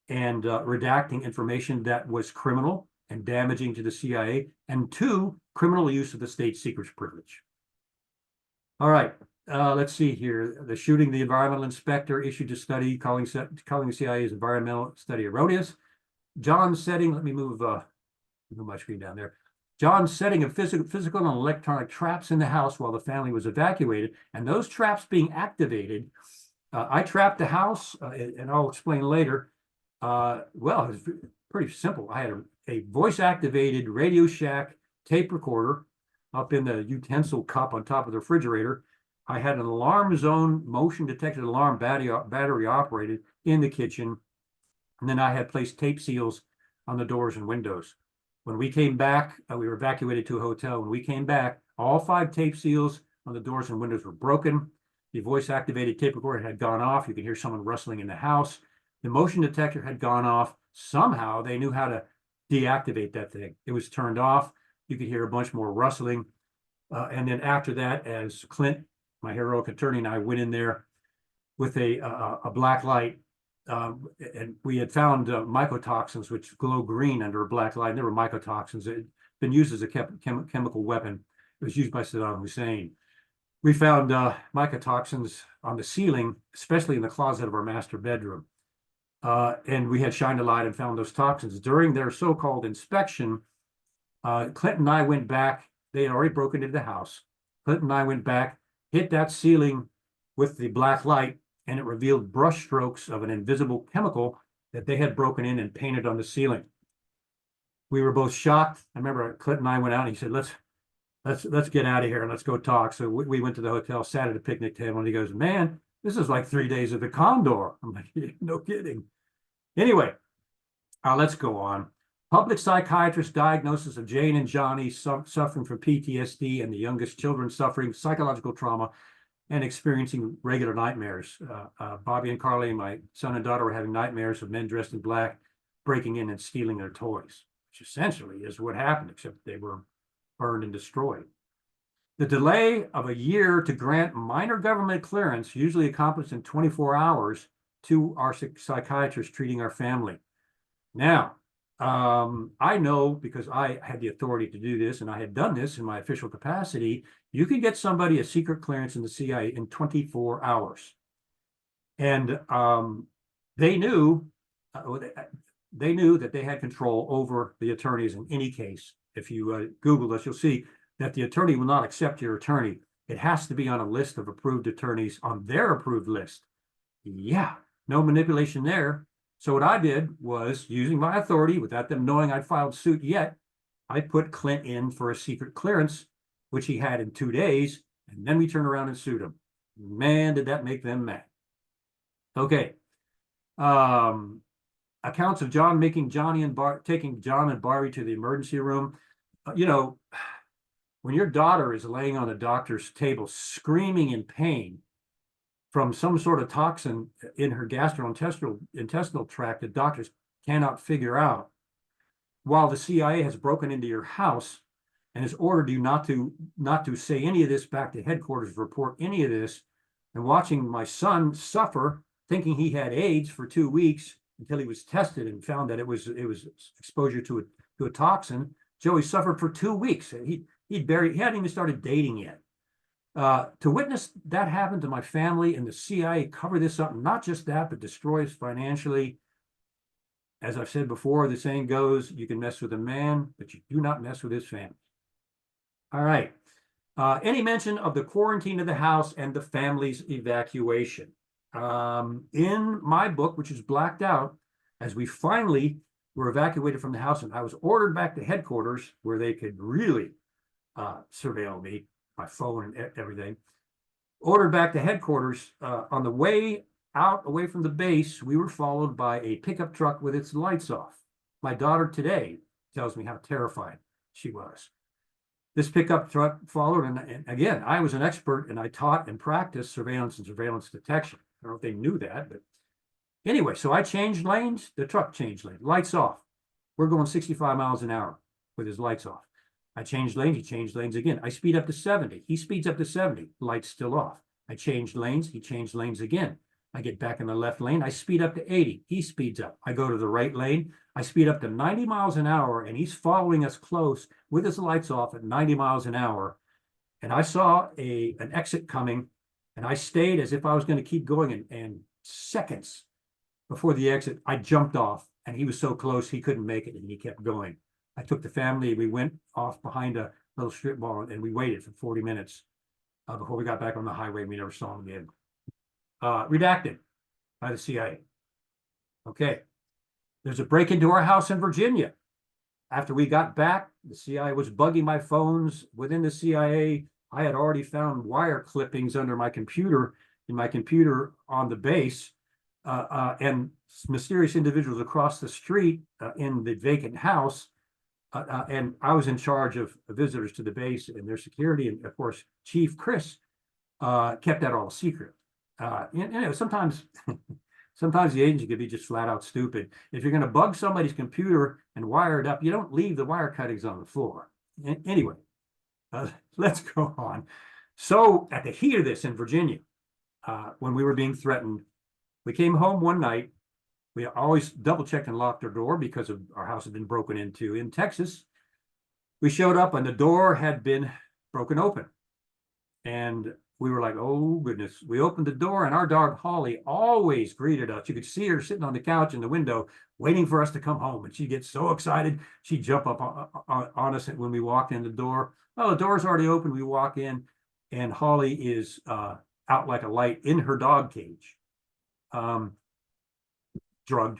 and redacting information that was criminal and damaging to the CIA. And two, criminal use of the state secrets privilege. All right, let's see here. The shooting, the environmental inspector issued a study calling the CIA's environmental study erroneous. John's setting, let me move my screen down there. John's setting of physical and electronic traps in the house while the family was evacuated, and those traps being activated. I trapped the house, and I'll explain later. Well, it was pretty simple. I had a voice-activated Radio Shack tape recorder up in the utensil cup on top of the refrigerator. I had an alarm zone motion detected alarm battery operated in the kitchen. And then I had placed tape seals on the doors and windows. When we came back, we were evacuated to a hotel. When we came back, all 5 tape seals on the doors and windows were broken. The voice-activated tape recorder had gone off. You could hear someone rustling in the house. The motion detector had gone off. Somehow they knew how to deactivate that thing. It was turned off. You could hear a bunch more rustling. And then after that, as Clint, my heroic attorney, and I went in there with a black light, and we had found mycotoxins which glow green under a black light. And there were mycotoxins. It had been used as a chemical weapon. It was used by Saddam Hussein. We found mycotoxins on the ceiling, especially in the closet of our master bedroom. And we had shined a light and found those toxins. During their so-called inspection, Clint and I went back. They had already broken into the house. Clint and I went back, hit that ceiling with the black light, and it revealed brush strokes of an invisible chemical that they had broken in and painted on the ceiling. We were both shocked. I remember Clint and I went out and he said, let's get out of here and let's go talk. So we went to the hotel, sat at a picnic table, and he goes, man, this is like 3 days of the Condor. I'm like, no kidding. Anyway, let's go on. Public psychiatrist diagnosis of Jane and Johnny suffering from PTSD, and the youngest children suffering psychological trauma and experiencing regular nightmares. Bobby and Carly, my son and daughter, were having nightmares of men dressed in black breaking in and stealing their toys, which essentially is what happened, except they were burned and destroyed. The delay of a year to grant minor government clearance, usually accomplished in 24 hours, to our psychiatrist treating our family. Now, I know, because I had the authority to do this, and I had done this in my official capacity, you can get somebody a secret clearance in the CIA in 24 hours. And they knew that they had control over the attorneys in any case. If you Google this, you'll see that the attorney will not accept your attorney. It has to be on a list of approved attorneys on their approved list. Yeah, no manipulation there. So what I did was, using my authority without them knowing I'd filed suit yet, I put Clint in for a secret clearance, which he had in 2 days, and then we turned around and sued him. Man, did that make them mad. Okay. Accounts of John taking John and Barbie to the emergency room. You know, when your daughter is laying on a doctor's table screaming in pain from some sort of toxin in her gastrointestinal tract that doctors cannot figure out, while the CIA has broken into your house and has ordered you not to say any of this back to headquarters, report any of this, and watching my son suffer, thinking he had AIDS for 2 weeks until he was tested and found that it was exposure to a toxin. Joey suffered for 2 weeks. He hadn't even started dating yet. To witness that happen to my family and the CIA cover this up, not just that, but destroy us financially. As I've said before, the saying goes, you can mess with a man, but you do not mess with his family. All right. Any mention of the quarantine of the house and the family's evacuation? In my book, which is blacked out, as we finally were evacuated from the house and I was ordered back to headquarters where they could really surveil me, my phone and everything, ordered back to headquarters. On the way out, away from the base, we were followed by a pickup truck with its lights off. My daughter today tells me how terrified she was. This pickup truck followed, and again, I was an expert, and I taught and practiced surveillance and surveillance detection. I don't know if they knew that, but anyway, so I changed lanes, the truck changed lanes, lights off. We're going 65 miles an hour with his lights off. I changed lanes, he changed lanes again. I speed up to 70, he speeds up to 70, lights still off. I changed lanes, he changed lanes again. I get back in the left lane, I speed up to 80, he speeds up. I go to the right lane, I speed up to 90 miles an hour, and he's following us close with his lights off at 90 miles an hour. And I saw an exit coming, and I stayed as if I was going to keep going, and seconds before the exit, I jumped off, and he was so close he couldn't make it, and he kept going. I took the family, we went off behind a little strip mall, and we waited for 40 minutes before we got back on the highway. We never saw him again. Redacted by the CIA. Okay. There's a break into our house in Virginia. After we got back, the CIA was bugging my phones. Within the CIA, I had already found wire clippings under my computer, in my computer on the base, and mysterious individuals across the street in the vacant house. And I was in charge of visitors to the base and their security. And of course, Chief Chris kept that all secret. Sometimes sometimes the agency could be just flat out stupid. If you're going to bug somebody's computer and wire it up, you don't leave the wire cuttings on the floor. Anyway, let's go on. So at the heat of this in Virginia, when we were being threatened, we came home one night. We always double checked and locked our door because of our house had been broken into. In Texas, we showed up and the door had been broken open. And we were like, oh goodness. We opened the door and our dog Holly always greeted us. You could see her sitting on the couch in the window waiting for us to come home. And she'd get so excited. She'd jump up on us when we walked in the door. Oh, the door's already open. We walk in and Holly is out like a light in her dog cage. Drugged.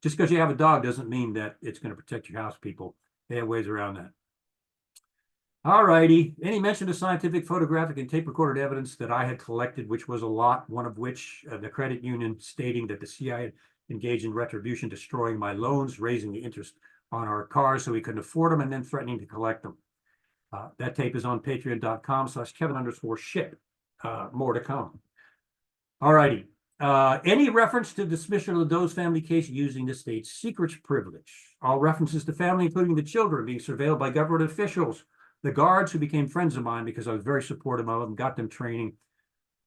Just because you have a dog doesn't mean that it's going to protect your house, people. They have ways around that. All righty. Any mention of scientific, photographic, and tape recorded evidence that I had collected, which was a lot, one of which the credit union stating that the CIA engaged in retribution, destroying my loans, raising the interest on our cars so we couldn't afford them, and then threatening to collect them. That tape is on patreon.com/Kevin_Shipp. More to come. All righty. Any reference to dismissal of the Doe's family case using the state's secrets privilege. All references to family, including the children, being surveilled by government officials. The guards who became friends of mine because I was very supportive of them, got them training.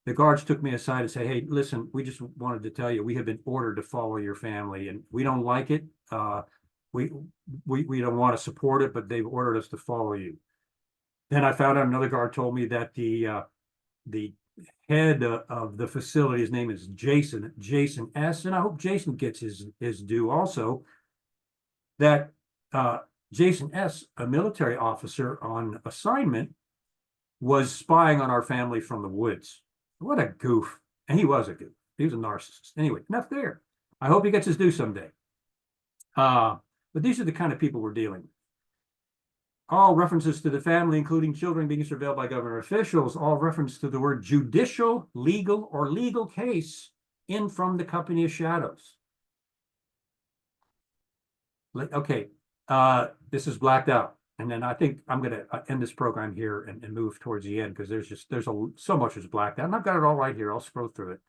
The guards took me aside and say, hey, listen, we just wanted to tell you, we have been ordered to follow your family and we don't like it. We don't want to support it, but they've ordered us to follow you. Then I found out another guard told me that the head of the facility, his name is Jason S. And I hope Jason gets his due also. That Jason S., a military officer on assignment, was spying on our family from the woods. What a goof. And he was a goof. He was a narcissist. Anyway, enough there. I hope he gets his due someday. But these are the kind of people we're dealing with. All references to the family, including children being surveilled by government officials, all reference to the word judicial, legal, or legal case in from the company of shadows. Okay, this is blacked out. And then I think I'm going to end this program here and move towards the end because there's so much is blacked out. And I've got it all right here. I'll scroll through it.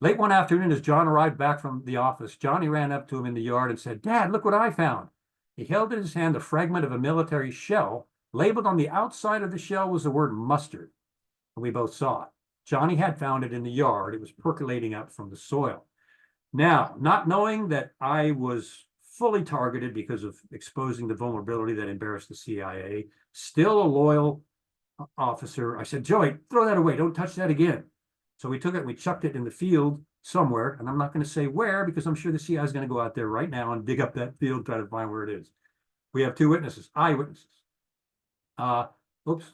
Late one afternoon, as John arrived back from the office, Johnny ran up to him in the yard and said, Dad, look what I found. He held in his hand a fragment of a military shell. Labeled on the outside of the shell was the word mustard. And we both saw it. Johnny had found it in the yard. It was percolating up from the soil. Now, not knowing that I was fully targeted because of exposing the vulnerability that embarrassed the CIA, still a loyal officer, I said, Joey, throw that away. Don't touch that again. So we took it and we chucked it in the field somewhere, and I'm not going to say where because I'm sure the CIA is going to go out there right now and dig up that field, try to find where it is. We have two witnesses, eyewitnesses. Oops.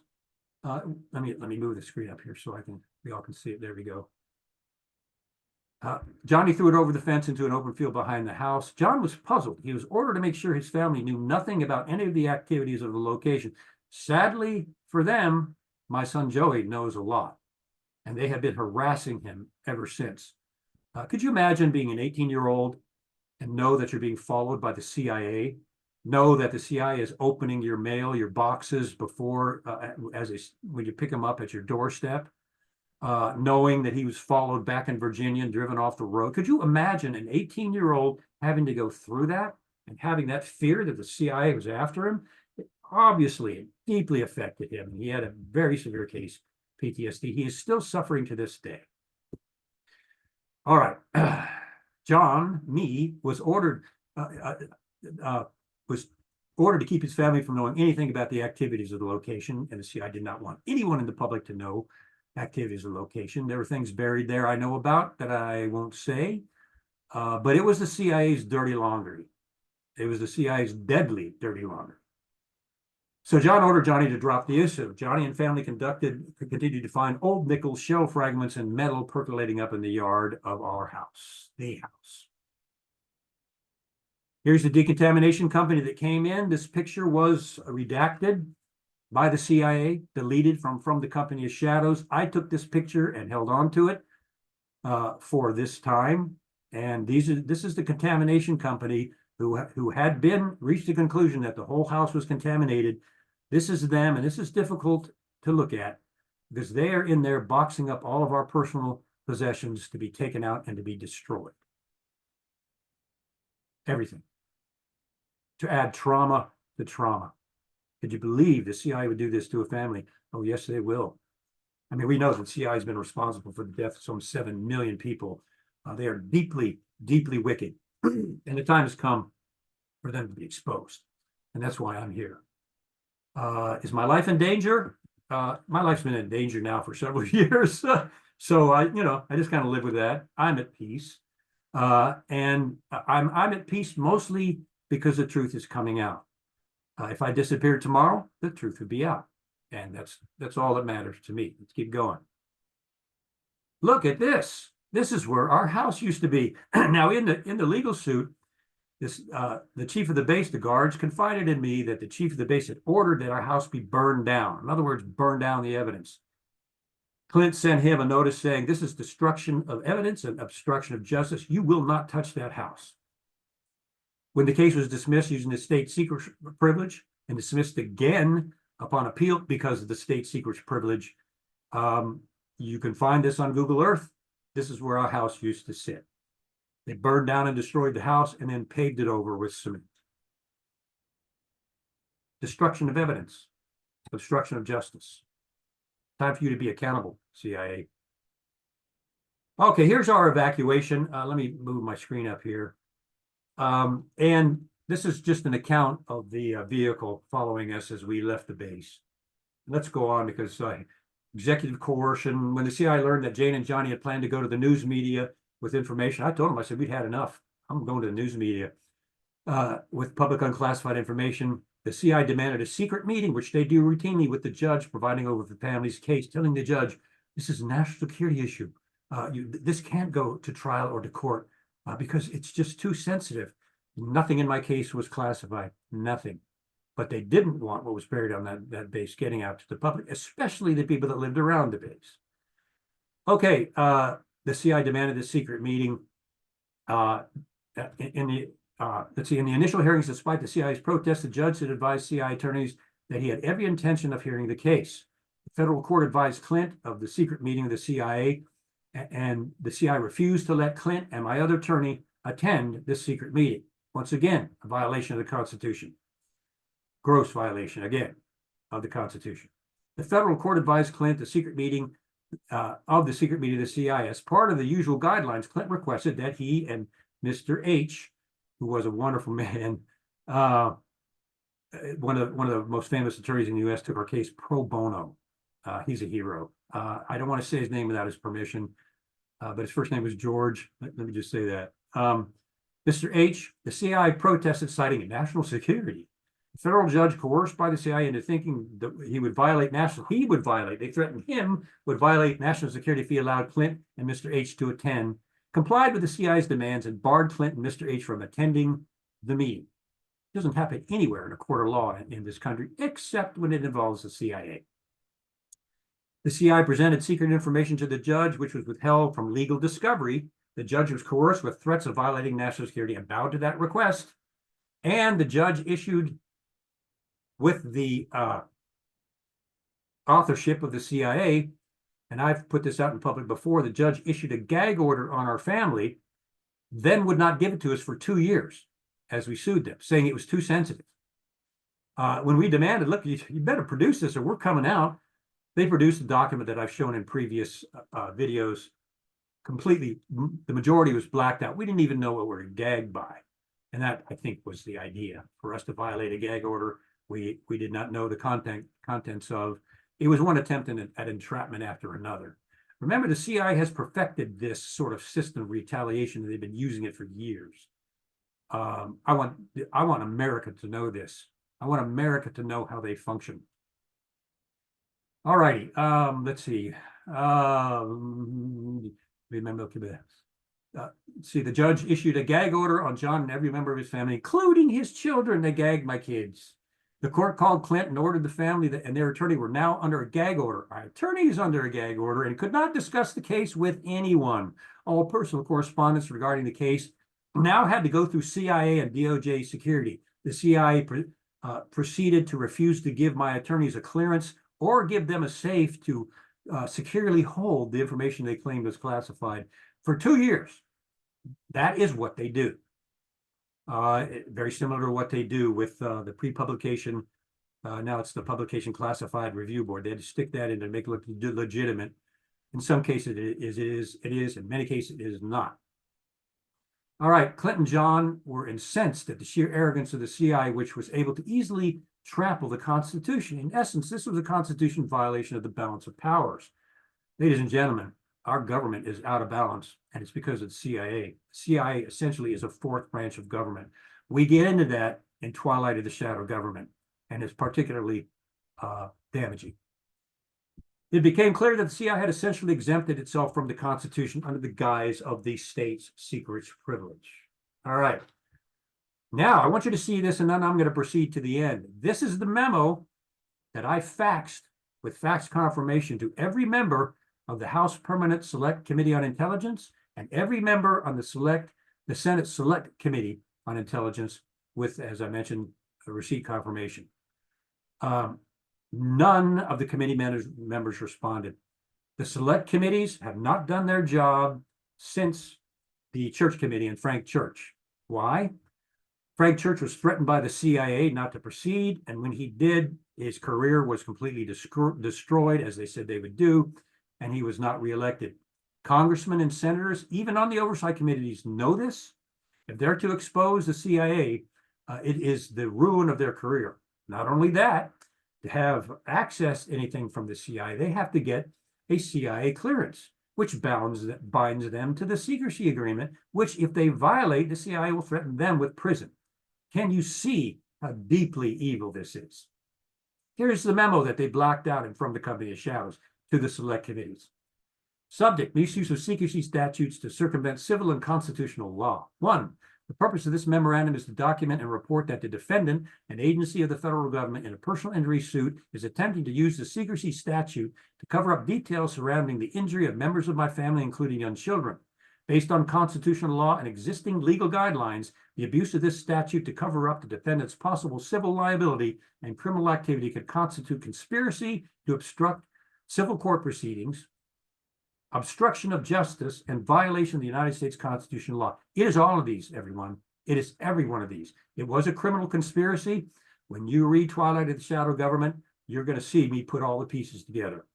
Let me move the screen up here so we all can see it. There we go. Johnny threw it over the fence into an open field behind the house. John was puzzled. He was ordered to make sure his family knew nothing about any of the activities of the location. Sadly for them, my son Joey knows a lot, and they have been harassing him ever since. Could you imagine being an 18-year-old and know that you're being followed by the CIA? Know that the CIA is opening your mail, your boxes before, when you pick them up at your doorstep? Knowing that he was followed back in Virginia and driven off the road. Could you imagine an 18-year-old having to go through that and having that fear that the CIA was after him? It deeply affected him. He had a very severe case, PTSD. He is still suffering to this day. All right. John, was ordered to keep his family from knowing anything about the activities of the location, and the CIA did not want anyone in the public to know activities of the location. There were things buried there I know about that I won't say, but it was the CIA's dirty laundry. It was the CIA's deadly dirty laundry. So John ordered Johnny to drop the issue. Johnny and family continued to find old nickel shell fragments and metal percolating up in the yard of our house, the house. Here's the decontamination company that came in. This picture was redacted by the CIA, deleted from the company as shadows. I took this picture and held on to it for this time. And this is the contamination company who had reached the conclusion that the whole house was contaminated. This is them, and this is difficult to look at because they are in there boxing up all of our personal possessions to be taken out and to be destroyed. Everything. To add trauma to trauma. Could you believe the CIA would do this to a family? Oh, yes, they will. I mean, we know that the CIA has been responsible for the death of some 7 million people. They are deeply, deeply wicked. And the time has come for them to be exposed. And that's why I'm here. Is my life in danger? My life's been in danger now for several years. So I just kind of live with that. I'm at peace. And I'm at peace mostly because the truth is coming out. If I disappeared tomorrow, the truth would be out. And that's all that matters to me. Let's keep going. Look at this. This is where our house used to be. Now, in the legal suit, the chief of the base, the guards, confided in me that the chief of the base had ordered that our house be burned down. In other words, burn down the evidence. Clint sent him a notice saying, this is destruction of evidence and obstruction of justice. You will not touch that house. When the case was dismissed using the state secret privilege and dismissed again upon appeal because of the state secret privilege, you can find this on Google Earth. This is where our house used to sit. They burned down and destroyed the house and then paved it over with cement. Destruction of evidence, obstruction of justice. Time for you to be accountable, CIA. Okay, here's our evacuation. Let me move my screen up here. And this is just an account of the vehicle following us as we left the base. Let's go on because executive coercion. When the CIA learned that Jane and Johnny had planned to go to the news media with information, I told them, I said, we'd had enough. I'm going to the news media with public unclassified information. The CIA demanded a secret meeting, which they do routinely with the judge, providing over the family's case, telling the judge, this is a national security issue. This can't go to trial or to court because it's just too sensitive. Nothing in my case was classified, nothing. But they didn't want what was buried on that base getting out to the public, especially the people that lived around the base. Okay, the CIA demanded a secret meeting. In the initial hearings, despite the CIA's protest, the judge had advised CIA attorneys that he had every intention of hearing the case. The federal court advised Clint of the secret meeting of the CIA, and the CIA refused to let Clint and my other attorney attend this secret meeting. Once again, a violation of the Constitution. Gross violation, again, of the Constitution. The federal court advised Clint the secret meeting of the CIA. As part of the usual guidelines, Clint requested that he and Mr. H, who was a wonderful man, one of the most famous attorneys in the U.S., took our case pro bono. He's a hero. I don't want to say his name without his permission, but his first name was George. Let me just say that. Mr. H, the CIA protested, citing national security. The federal judge, coerced by the CIA into thinking that he would violate they threatened him, would violate national security if he allowed Clint and Mr. H to attend, complied with the CIA's demands, and barred Clint and Mr. H from attending the meeting. It doesn't happen anywhere in a court of law in this country, except when it involves the CIA. The CIA presented secret information to the judge, which was withheld from legal discovery. The judge was coerced with threats of violating national security and bowed to that request. And the judge issued, with the authorship of the CIA, and I've put this out in public before, the judge issued a gag order on our family, then would not give it to us for 2 years as we sued them, saying it was too sensitive. When we demanded, look, you better produce this or we're coming out, they produced a document that I've shown in previous videos. Completely, the majority was blacked out. We didn't even know what we were gagged by. And that, I think, was the idea, for us to violate a gag order. We did not know the contents of. It was one attempt at entrapment after another. Remember, the CIA has perfected this sort of system of retaliation, and they've been using it for years. I want America to know this. I want America to know how they function. All righty, let's see. Remember, see, the judge issued a gag order on John and every member of his family, including his children. They gagged my kids. The court called Clint and ordered the family and their attorney were now under a gag order. Our attorney is under a gag order and could not discuss the case with anyone. All personal correspondence regarding the case now had to go through CIA and DOJ security. The CIA proceeded to refuse to give my attorneys a clearance or give them a safe to securely hold the information they claimed was classified for 2 years. That is what they do. Very similar to what they do with the pre-publication. Now it's the Publication Classified Review Board. They had to stick that in to make it look legitimate. In some cases, it is. In many cases, it is not. All right, Clint and John were incensed at the sheer arrogance of the CIA, which was able to easily trample the Constitution. In essence, this was a Constitution violation of the balance of powers. Ladies and gentlemen, our government is out of balance, and it's because of the CIA. The CIA essentially is a fourth branch of government. We get into that in Twilight of the Shadow Government, and it's particularly damaging. It became clear that the CIA had essentially exempted itself from the Constitution under the guise of the state's secrets privilege. All right. Now, I want you to see this, and then I'm going to proceed to the end. This is the memo that I faxed with fax confirmation to every member of the House Permanent Select Committee on Intelligence and every member on the Senate Select Committee on Intelligence with, as I mentioned, a receipt confirmation. None of the committee members responded. The select committees have not done their job since the Church Committee and Frank Church. Why? Frank Church was threatened by the CIA not to proceed, and when he did, his career was completely destroyed, as they said they would do, and he was not reelected. Congressmen and senators, even on the oversight committees, know this. If they're to expose the CIA, it is the ruin of their career. Not only that, to have access to anything from the CIA, they have to get a CIA clearance, which binds them to the secrecy agreement, which if they violate, the CIA will threaten them with prison. Can you see how deeply evil this is? Here's the memo that they blacked out in From the Company of Shadows to the select committees. Subject: misuse of secrecy statutes to circumvent civil and constitutional law. 1. The purpose of this memorandum is to document and report that the defendant, an agency of the federal government in a personal injury suit, is attempting to use the secrecy statute to cover up details surrounding the injury of members of my family, including young children. Based on constitutional law and existing legal guidelines, the abuse of this statute to cover up the defendant's possible civil liability and criminal activity could constitute conspiracy to obstruct civil court proceedings, obstruction of justice, and violation of the United States Constitutional law. It is all of these, everyone. It is every one of these. It was a criminal conspiracy. When you read Twilight of the Shadow Government, you're going to see me put all the pieces together.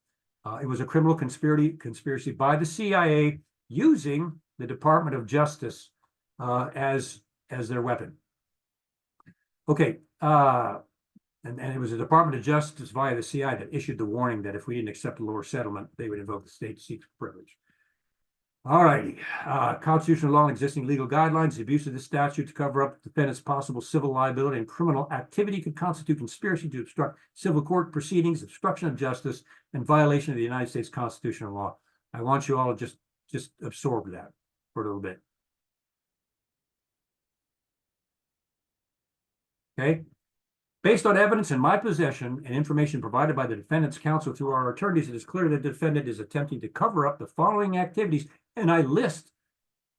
It was a criminal conspiracy by the CIA using the Department of Justice as their weapon. Okay, and it was the Department of Justice via the CIA that issued the warning that if we didn't accept a lower settlement, they would invoke the state secret privilege. All righty. Constitutional law and existing legal guidelines. The abuse of this statute to cover up the defendant's possible civil liability and criminal activity could constitute conspiracy to obstruct civil court proceedings, obstruction of justice, and violation of the United States constitutional law. I want you all to just absorb that for a little bit. Okay. Based on evidence in my possession and information provided by the defendant's counsel through our attorneys, it is clear that the defendant is attempting to cover up the following activities, and I list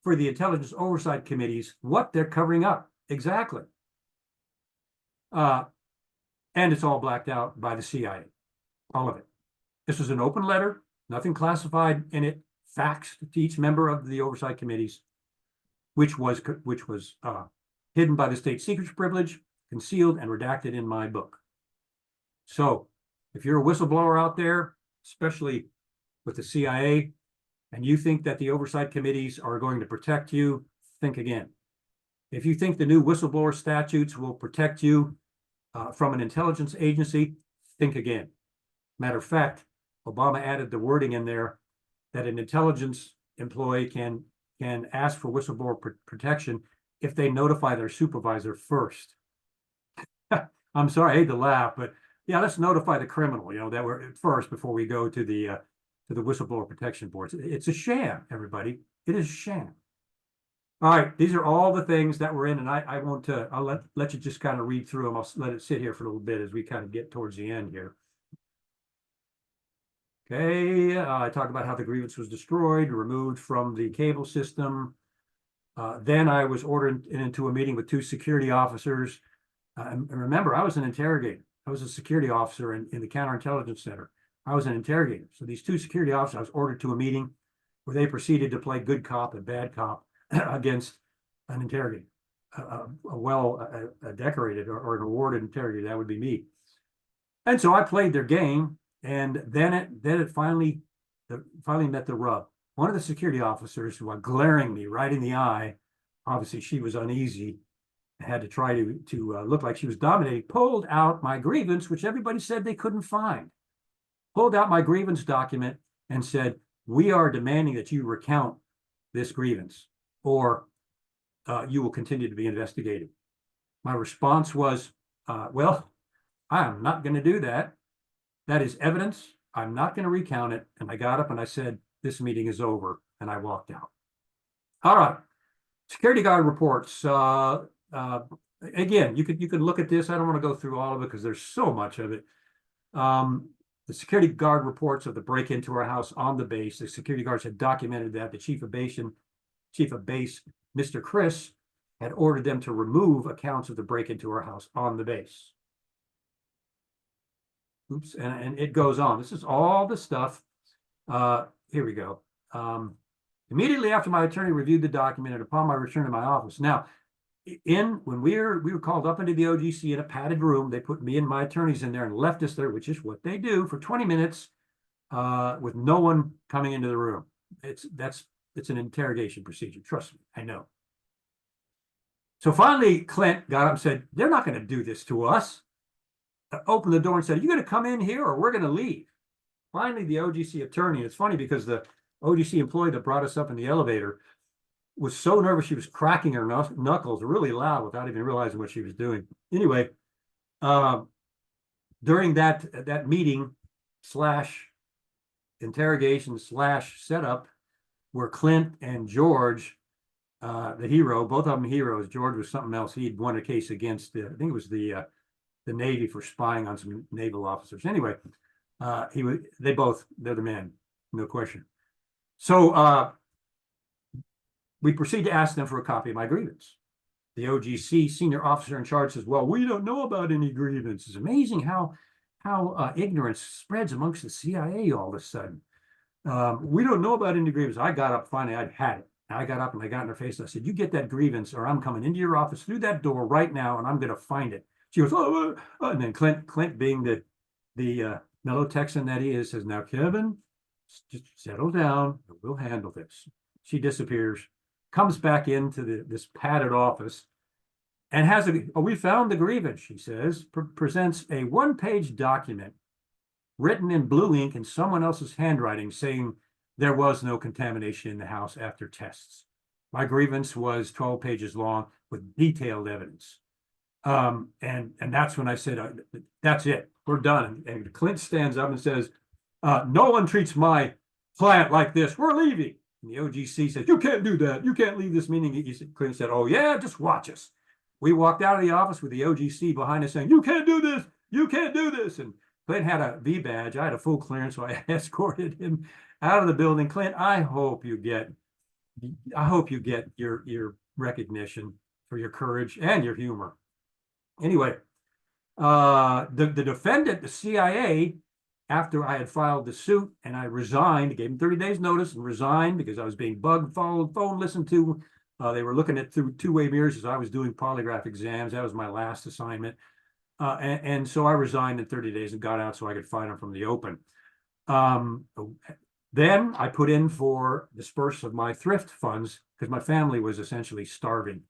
for the Intelligence Oversight Committees what they're covering up exactly. And it's all blacked out by the CIA, all of it. This was an open letter, nothing classified in it, faxed to each member of the Oversight Committees, which was hidden by the state secrets privilege, concealed and redacted in my book. So if you're a whistleblower out there, especially with the CIA, and you think that the oversight committees are going to protect you, think again. If you think the new whistleblower statutes will protect you from an intelligence agency, think again. Matter of fact, Obama added the wording in there that an intelligence employee can ask for whistleblower protection if they notify their supervisor first. I'm sorry, I hate to laugh, but yeah, let's notify the criminal, that we're first before we go to the whistleblower protection boards. It's a sham, everybody. It is a sham. All right, these are all the things that were in, and I won't. I'll let you just kind of read through them. I'll let it sit here for a little bit as we kind of get towards the end here. Okay, I talk about how the grievance was destroyed, removed from the cable system. Then I was ordered into a meeting with two security officers. And remember, I was an interrogator. I was a security officer in the counterintelligence center. I was an interrogator. So these two security officers, I was ordered to a meeting where they proceeded to play good cop and bad cop against an interrogator, a decorated or an awarded interrogator. That would be me. And so I played their game, and then it finally met the rub. One of the security officers, who was glaring me right in the eye, obviously she was uneasy, had to try to look like she was dominating, pulled out my grievance, which everybody said they couldn't find. Pulled out my grievance document and said, "We are demanding that you recount this grievance, or you will continue to be investigated." My response was, well, I am not going to do that. That is evidence. I'm not going to recount it. And I got up and I said, "This meeting is over," and I walked out. All right. Security guard reports. Again, you could look at this. I don't want to go through all of it because there's so much of it. The security guard reports of the break into our house on the base. The security guards had documented that the chief of base, Mr. Chris, had ordered them to remove accounts of the break into our house on the base. Oops, and it goes on. This is all the stuff. Here we go. Immediately after my attorney reviewed the document and upon my return to my office. Now, when we were called up into the OGC in a padded room, they put me and my attorneys in there and left us there, which is what they do, for 20 minutes with no one coming into the room. It's an interrogation procedure. Trust me, I know. So finally, Clint got up and said, "They're not going to do this to us." Opened the door and said, "Are you going to come in here or we're going to leave?" Finally, the OGC attorney, it's funny because the OGC employee that brought us up in the elevator was so nervous she was cracking her knuckles really loud without even realizing what she was doing. Anyway, during that meeting / interrogation / setup, where Clint and George, the hero, both of them heroes. George was something else. He'd won a case against I think it was the Navy for spying on some naval officers. Anyway, they're the men, no question. So we proceed to ask them for a copy of my grievance. The OGC senior officer in charge says, "Well, we don't know about any grievance." It's amazing how ignorance spreads amongst the CIA all of a sudden. "We don't know about any grievance." I got up, finally, I'd had it. I got up and I got in her face and I said, "You get that grievance or I'm coming into your office through that door right now and I'm going to find it." She goes, "Oh," and then Clint being the mellow Texan that he is, says, "Now, Kevin, just settle down. We'll handle this." She disappears, comes back into this padded office, and has "We found the grievance," she says, presents a one-page document written in blue ink in someone else's handwriting saying there was no contamination in the house after tests. My grievance was 12 pages long with detailed evidence. And that's when I said, "That's it, we're done." And Clint stands up and says, "No one treats my client like this. We're leaving." And the OGC says, "You can't do that. You can't leave this meeting." Clint said, "Oh yeah, just watch us." We walked out of the office with the OGC behind us saying, "You can't do this. You can't do this." And Clint had a V badge. I had a full clearance, so I escorted him out of the building. Clint, I hope you get your recognition for your courage and your humor. Anyway, the defendant, the CIA, after I had filed the suit and I resigned, gave him 30 days notice and resigned because I was being bugged, followed, phone listened to. They were looking at through two-way mirrors as I was doing polygraph exams. That was my last assignment. And so I resigned in 30 days and got out so I could find them from the open. Then I put in for disperse of my thrift funds because my family was essentially starving.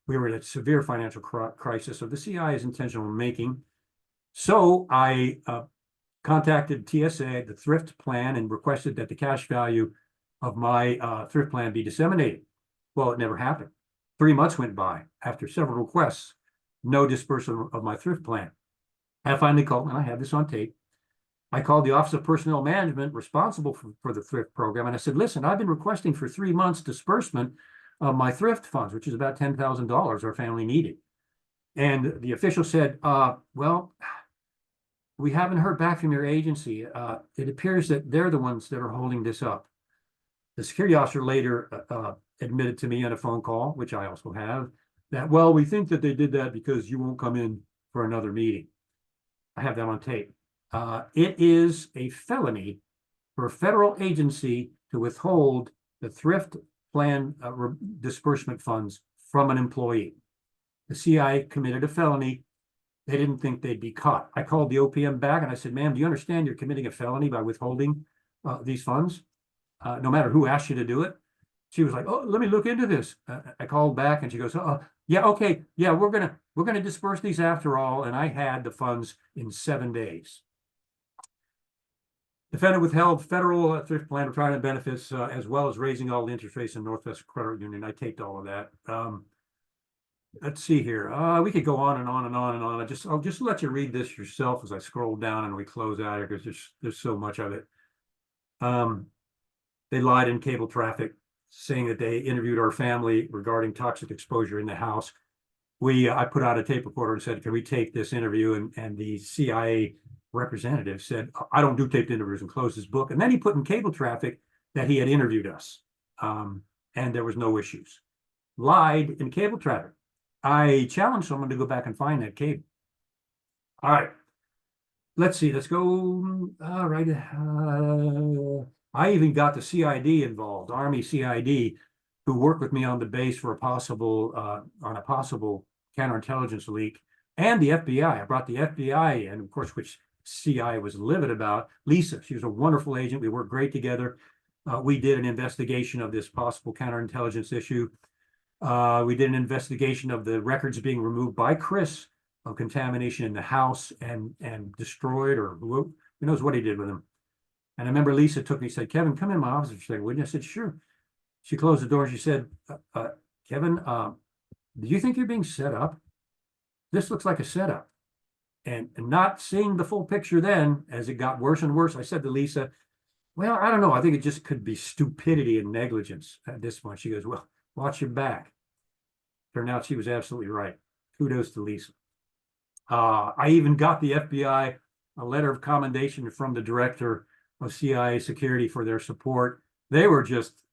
We were in a severe financial crisis of the CIA's intentional making. So I contacted TSA, the thrift plan, and requested that the cash value of my thrift plan be disseminated. Well, it never happened. 3 months went by after several requests, no disbursement of my thrift plan. I finally called, and I have this on tape. I called the Office of Personnel Management responsible for the thrift program, and I said, "Listen, I've been requesting for 3 months disbursement of my thrift funds, which is about $10,000 our family needed. And the official said, well, we haven't heard back from your agency. It appears that they're the ones that are holding this up. The security officer later admitted to me on a phone call, which I also have, that, well, we think that they did that because you won't come in for another meeting. I have that on tape. It is a felony for a federal agency to withhold the thrift plan disbursement funds from an employee. The CIA committed a felony. They didn't think they'd be caught. I called the OPM back and I said, ma'am, do you understand you're committing a felony by withholding these funds? No matter who asked you to do it. She was like, oh, let me look into this. I called back and she goes, yeah, okay. Yeah, we're gonna disperse these after all. And I had the funds in 7 days. Defendant withheld federal thrift plan retirement benefits, as well as raising all the interest rates in Northwest Credit Union. I taped all of that. Let's see here. We could go on and on and on and on. I'll just let you read this yourself as I scroll down and we close out here because there's so much of it. They lied in cable traffic, saying that they interviewed our family regarding toxic exposure in the house. I put out a tape recorder and said, can we take this interview? And the CIA representative said, I don't do taped interviews, and closed his book. And then he put in cable traffic that he had interviewed us, and there was no issues. Lied in cable traffic. I challenged someone to go back and find that cable. All right. Let's see. Let's go. All right. I even got the CID involved, Army CID, who worked with me on the base for a possible counterintelligence leak, and the FBI. I brought the FBI in, of course, which CI was livid about. Lisa, she was a wonderful agent. We worked great together. We did an investigation of this possible counterintelligence issue. We did an investigation of the records being removed by Chris of contamination in the house and destroyed, or who knows what he did with them. And I remember Lisa took me, said, Kevin, come in my office for a second, wouldn't you? I said, sure. She closed the door and she said, Kevin, do you think you're being set up? This looks like a setup. And not seeing the full picture then, as it got worse and worse, I said to Lisa, well, I don't know. I think it just could be stupidity and negligence at this point. She goes, well, watch your back. Turned out she was absolutely right. Kudos to Lisa. I even got the FBI a letter of commendation from the director of CIA security for their support. They were just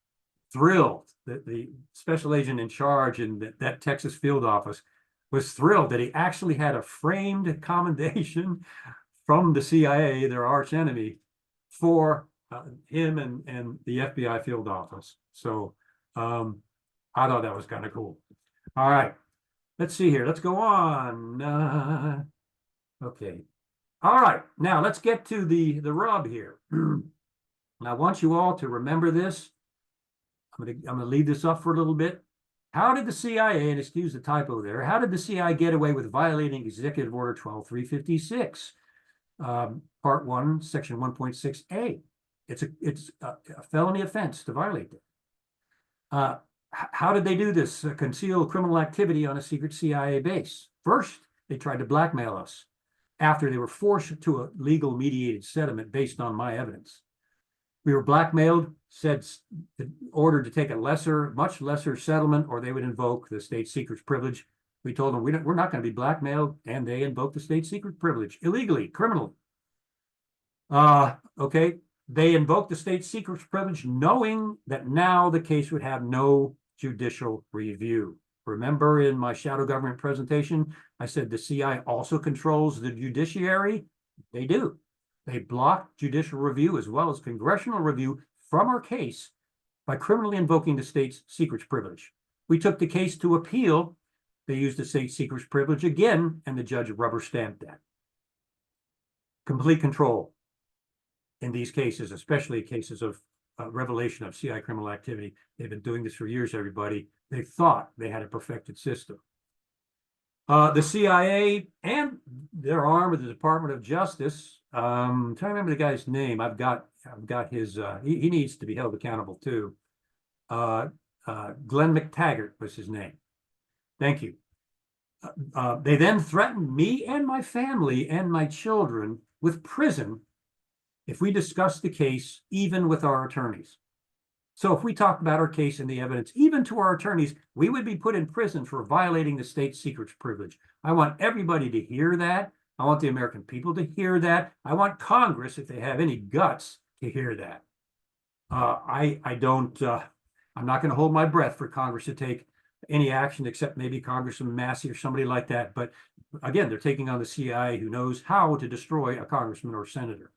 thrilled that the special agent in charge in that Texas field office was thrilled that he actually had a framed commendation from the CIA, their arch enemy, for him and the FBI field office. So I thought that was kind of cool. All right, let's see here. Let's go on. Okay. All right, now let's get to the rub here. I want you all to remember this. I'm gonna leave this up for a little bit. How did the CIA, and excuse the typo there, how did the CIA get away with violating Executive Order 12356, Part 1, Section 1.6A? It's a felony offense to violate that. How did they do this? Conceal criminal activity on a secret CIA base. First, they tried to blackmail us after they were forced to a legal mediated settlement based on my evidence. We were blackmailed, ordered to take a much lesser settlement, or they would invoke the state secrets privilege. We told them we're not going to be blackmailed, and they invoked the state secret privilege illegally, criminally. Okay, they invoked the state secrets privilege, knowing that now the case would have no judicial review. Remember in my shadow government presentation, I said the CIA also controls the judiciary. They do. They blocked judicial review as well as congressional review from our case by criminally invoking the state's secrets privilege. We took the case to appeal. They used the state secrets privilege again, and the judge rubber stamped that. Complete control in these cases, especially cases of revelation of CIA criminal activity. They've been doing this for years, everybody. They thought they had a perfected system. The CIA and their arm of the Department of Justice, I'm trying to remember the guy's name. I've got his, he needs to be held accountable too. Glenn McTaggart was his name. Thank you. They then threatened me and my family and my children with prison if we discussed the case, even with our attorneys. So if we talked about our case and the evidence, even to our attorneys, we would be put in prison for violating the state secrets privilege. I want everybody to hear that. I want the American people to hear that. I want Congress, if they have any guts, to hear that. I'm not going to hold my breath for Congress to take any action except maybe Congressman Massey or somebody like that. But again, they're taking on the CIA, who knows how to destroy a congressman or senator.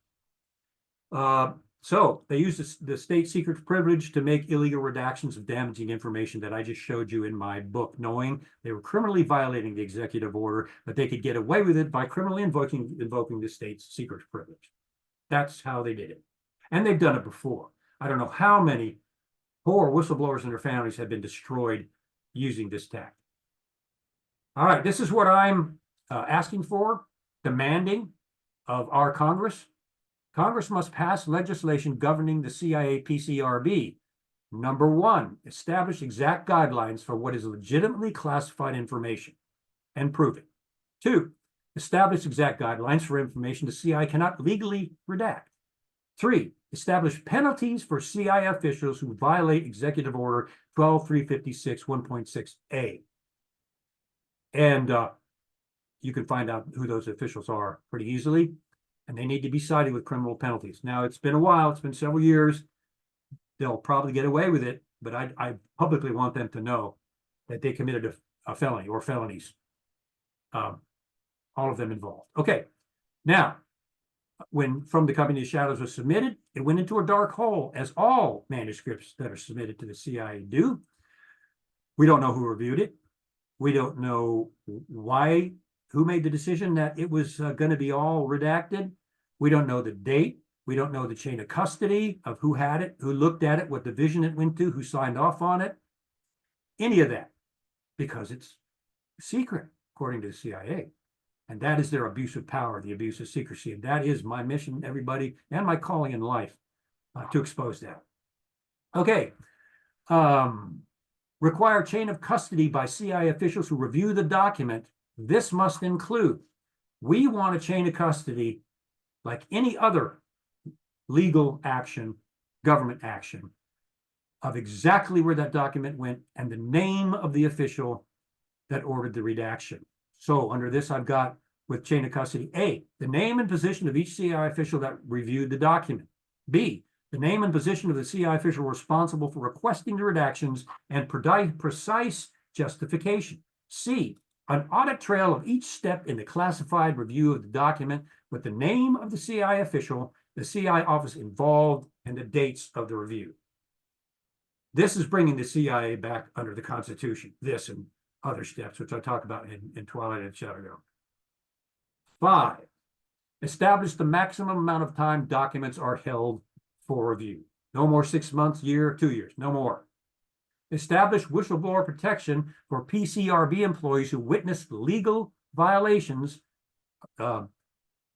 So they used the state secrets privilege to make illegal redactions of damaging information that I just showed you in my book, knowing they were criminally violating the executive order, but they could get away with it by criminally invoking the state's secrets privilege. That's how they did it. And they've done it before. I don't know how many poor whistleblowers and their families have been destroyed using this tactic. All right, this is what I'm asking for, demanding of our Congress. Congress must pass legislation governing the CIA PCRB. Number one, establish exact guidelines for what is legitimately classified information and prove it. Two, establish exact guidelines for information the CIA cannot legally redact. Three, establish penalties for CIA officials who violate Executive Order 12356 1.6a. And you can find out who those officials are pretty easily, and they need to be cited with criminal penalties. Now, it's been a while, it's been several years. They'll probably get away with it, but I publicly want them to know that they committed a felony or felonies, all of them involved. Okay, now, when From the Company of Shadows was submitted, it went into a dark hole, as all manuscripts that are submitted to the CIA do. We don't know who reviewed it. We don't know who made the decision that it was going to be all redacted. We don't know the date. We don't know the chain of custody of who had it, who looked at it, what division it went to, who signed off on it, any of that, because it's secret, according to the CIA. And that is their abuse of power, the abuse of secrecy. And that is my mission, everybody, and my calling in life, to expose that. Okay. Require chain of custody by CIA officials who review the document. This must include, we want a chain of custody like any other legal action, government action, of exactly where that document went and the name of the official that ordered the redaction. So under this, I've got with chain of custody, A, the name and position of each CIA official that reviewed the document. B, the name and position of the CIA official responsible for requesting the redactions and precise justification. C, an audit trail of each step in the classified review of the document with the name of the CIA official, the CIA office involved, and the dates of the review. This is bringing the CIA back under the Constitution, this and other steps, which I talk about in Twilight and Shadow. 5, establish the maximum amount of time documents are held for review. No more 6 months, year, 2 years, no more. Establish whistleblower protection for PCRB employees who witnessed legal violations of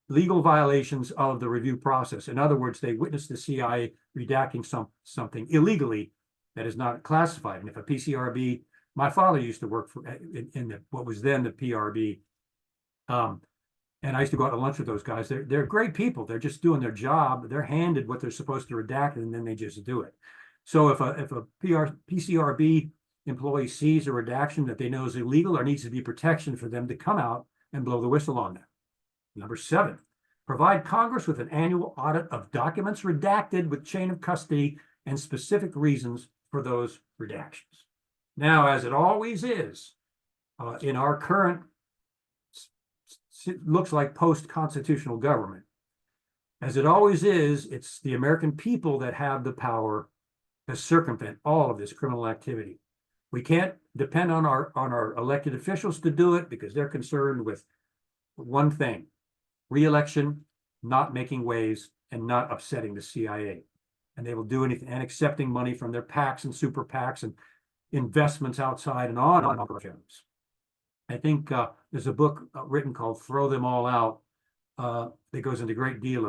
the review process. In other words, they witnessed the CIA redacting something illegally that is not classified. And if a PCRB, my father used to work for in what was then the PRB, and I used to go out to lunch with those guys. They're great people. They're just doing their job. They're handed what they're supposed to redact, and then they just do it. So if a PCRB employee sees a redaction that they know is illegal, there needs to be protection for them to come out and blow the whistle on that. Number 7, provide Congress with an annual audit of documents redacted with chain of custody and specific reasons for those redactions. Now, as it always is in our current, looks like post-constitutional government, as it always is, it's the American people that have the power to circumvent all of this criminal activity. We can't depend on our elected officials to do it because they're concerned with one thing: re-election, not making waves, and not upsetting the CIA. And they will do anything, and accepting money from their PACs and super PACs and investments outside and on and on. I think there's a book written called "Throw Them All Out" that goes into great detail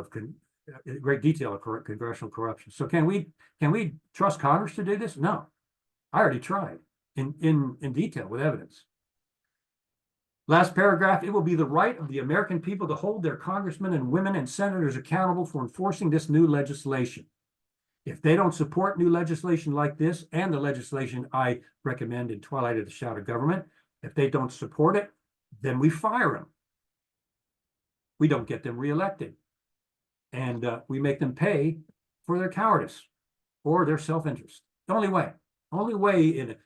of congressional corruption. So can we trust Congress to do this? No, I already tried in detail with evidence. Last paragraph: it will be the right of the American people to hold their congressmen and women and senators accountable for enforcing this new legislation. If they don't support new legislation like this and the legislation I recommend in Twilight of the Shadow Government, if they don't support it, then we fire them. We don't get them reelected. And we make them pay for their cowardice or their self-interest. The only way in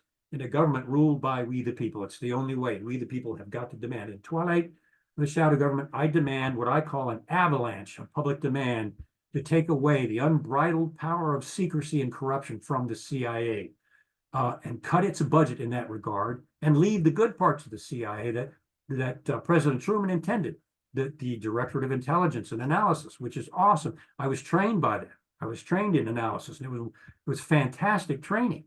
a government ruled by we the people. It's the only way. We the people have got to demand. In Twilight of the Shadow Government, I demand what I call an avalanche of public demand to take away the unbridled power of secrecy and corruption from the CIA, and cut its budget in that regard, and leave the good parts of the CIA that President Truman intended, the Directorate of Intelligence and Analysis, which is awesome. I was trained by that. I was trained in analysis, and it was fantastic training.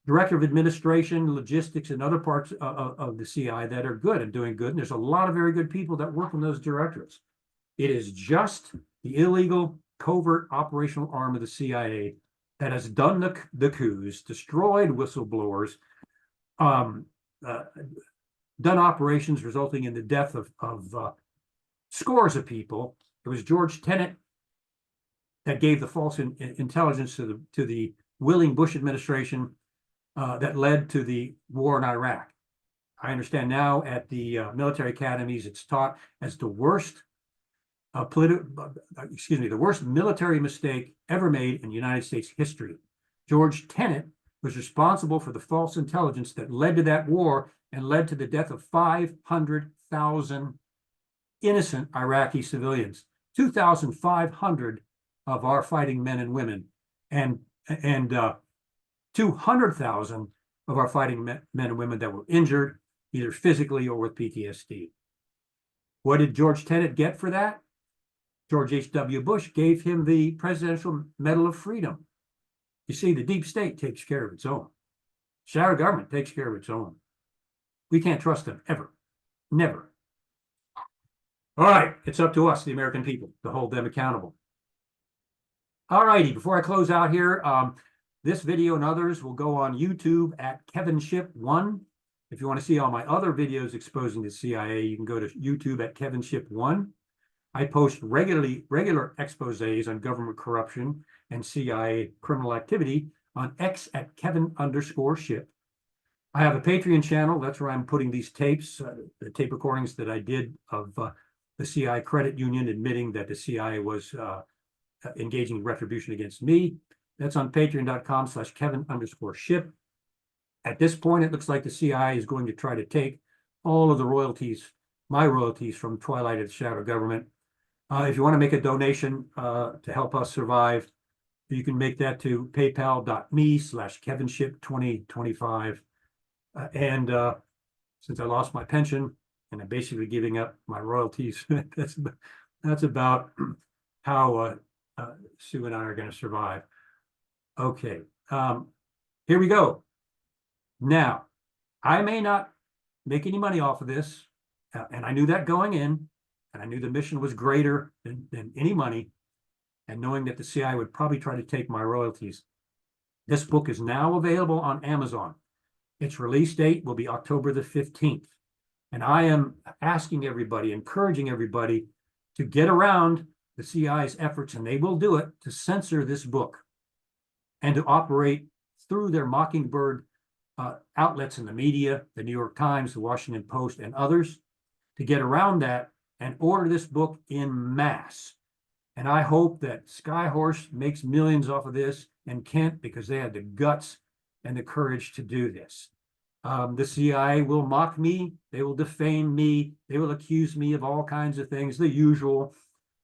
Director of Administration, Logistics, and other parts of the CIA that are good and doing good. And there's a lot of very good people that work in those directorates. It is just the illegal, covert operational arm of the CIA that has done the coups, destroyed whistleblowers, done operations resulting in the death of scores of people. It was George Tenet that gave the false intelligence to the willing Bush administration that led to the war in Iraq. I understand now at the military academies, it's taught as the worst the worst military mistake ever made in United States history. George Tenet was responsible for the false intelligence that led to that war and led to the death of 500,000 innocent Iraqi civilians, 2,500 of our fighting men and women, and 200,000 of our fighting men and women that were injured, either physically or with PTSD. What did George Tenet get for that? George H.W. Bush gave him the Presidential Medal of Freedom. You see, the deep state takes care of its own. Shadow government takes care of its own. We can't trust them ever. Never. All right, it's up to us, the American people, to hold them accountable. All righty, before I close out here, this video and others will go on YouTube at Kevin Shipp 1. If you want to see all my other videos exposing the CIA, you can go to YouTube at Kevin Shipp 1. I post regular exposés on government corruption and CIA criminal activity on X at Kevin_Shipp. I have a Patreon channel. That's where I'm putting these tapes, the tape recordings that I did of the CIA credit union admitting that the CIA was engaging in retribution against me. That's on patreon.com/Kevin_Shipp. At this point, it looks like the CIA is going to try to take all of the royalties, my royalties from Twilight of the Shadow Government. If you want to make a donation to help us survive, you can make that to paypal.me/KevinShipp2025. And since I lost my pension and I'm basically giving up my royalties, that's about how Sue and I are going to survive. Okay, here we go. Now, I may not make any money off of this, and I knew that going in, and I knew the mission was greater than any money, and knowing that the CIA would probably try to take my royalties. This book is now available on Amazon. Its release date will be October the 15th. And I am asking everybody, encouraging everybody to get around the CIA's efforts, and they will do it, to censor this book and to operate through their Mockingbird outlets in the media, the New York Times, the Washington Post, and others, to get around that and order this book in mass. And I hope that Skyhorse makes millions off of this, and Kent, because they had the guts and the courage to do this. The CIA will mock me, they will defame me, they will accuse me of all kinds of things, the usual.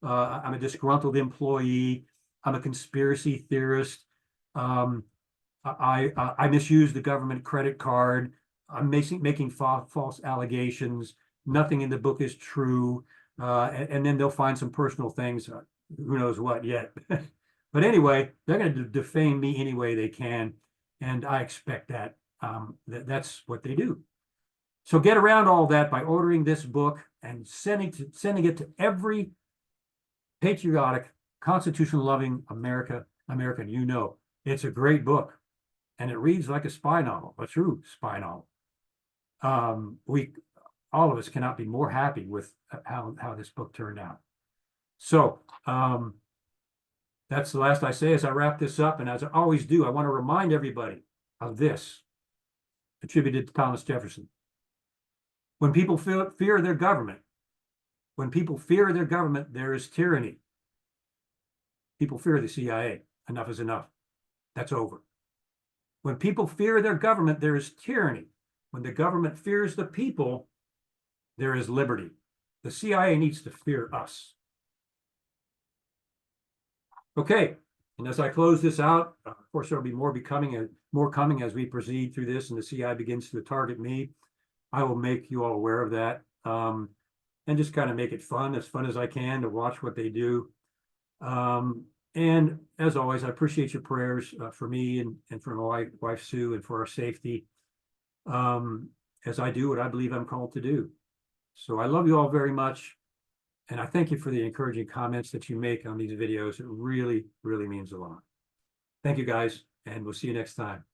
I'm a disgruntled employee, I'm a conspiracy theorist, I misuse the government credit card, I'm making false allegations, nothing in the book is true, and then they'll find some personal things, who knows what yet. But anyway, they're going to defame me any way they can, and I expect that. That's what they do. So get around all that by ordering this book and sending it to every patriotic, Constitution-loving American you know. It's a great book, and it reads like a spy novel, a true spy novel. All of us cannot be more happy with how this book turned out. So that's the last I say as I wrap this up. And as I always do, I want to remind everybody of this, attributed to Thomas Jefferson. When people fear their government, when people fear their government, there is tyranny. People fear the CIA. Enough is enough. That's over. When people fear their government, there is tyranny. When the government fears the people, there is liberty. The CIA needs to fear us. Okay, and as I close this out, of course, there'll be more coming as we proceed through this and the CIA begins to target me. I will make you all aware of that, and just kind of make it fun as I can to watch what they do. And as always, I appreciate your prayers for me and for my wife, Sue, and for our safety as I do what I believe I'm called to do. So I love you all very much. And I thank you for the encouraging comments that you make on these videos. It really, really means a lot. Thank you, guys, and we'll see you next time.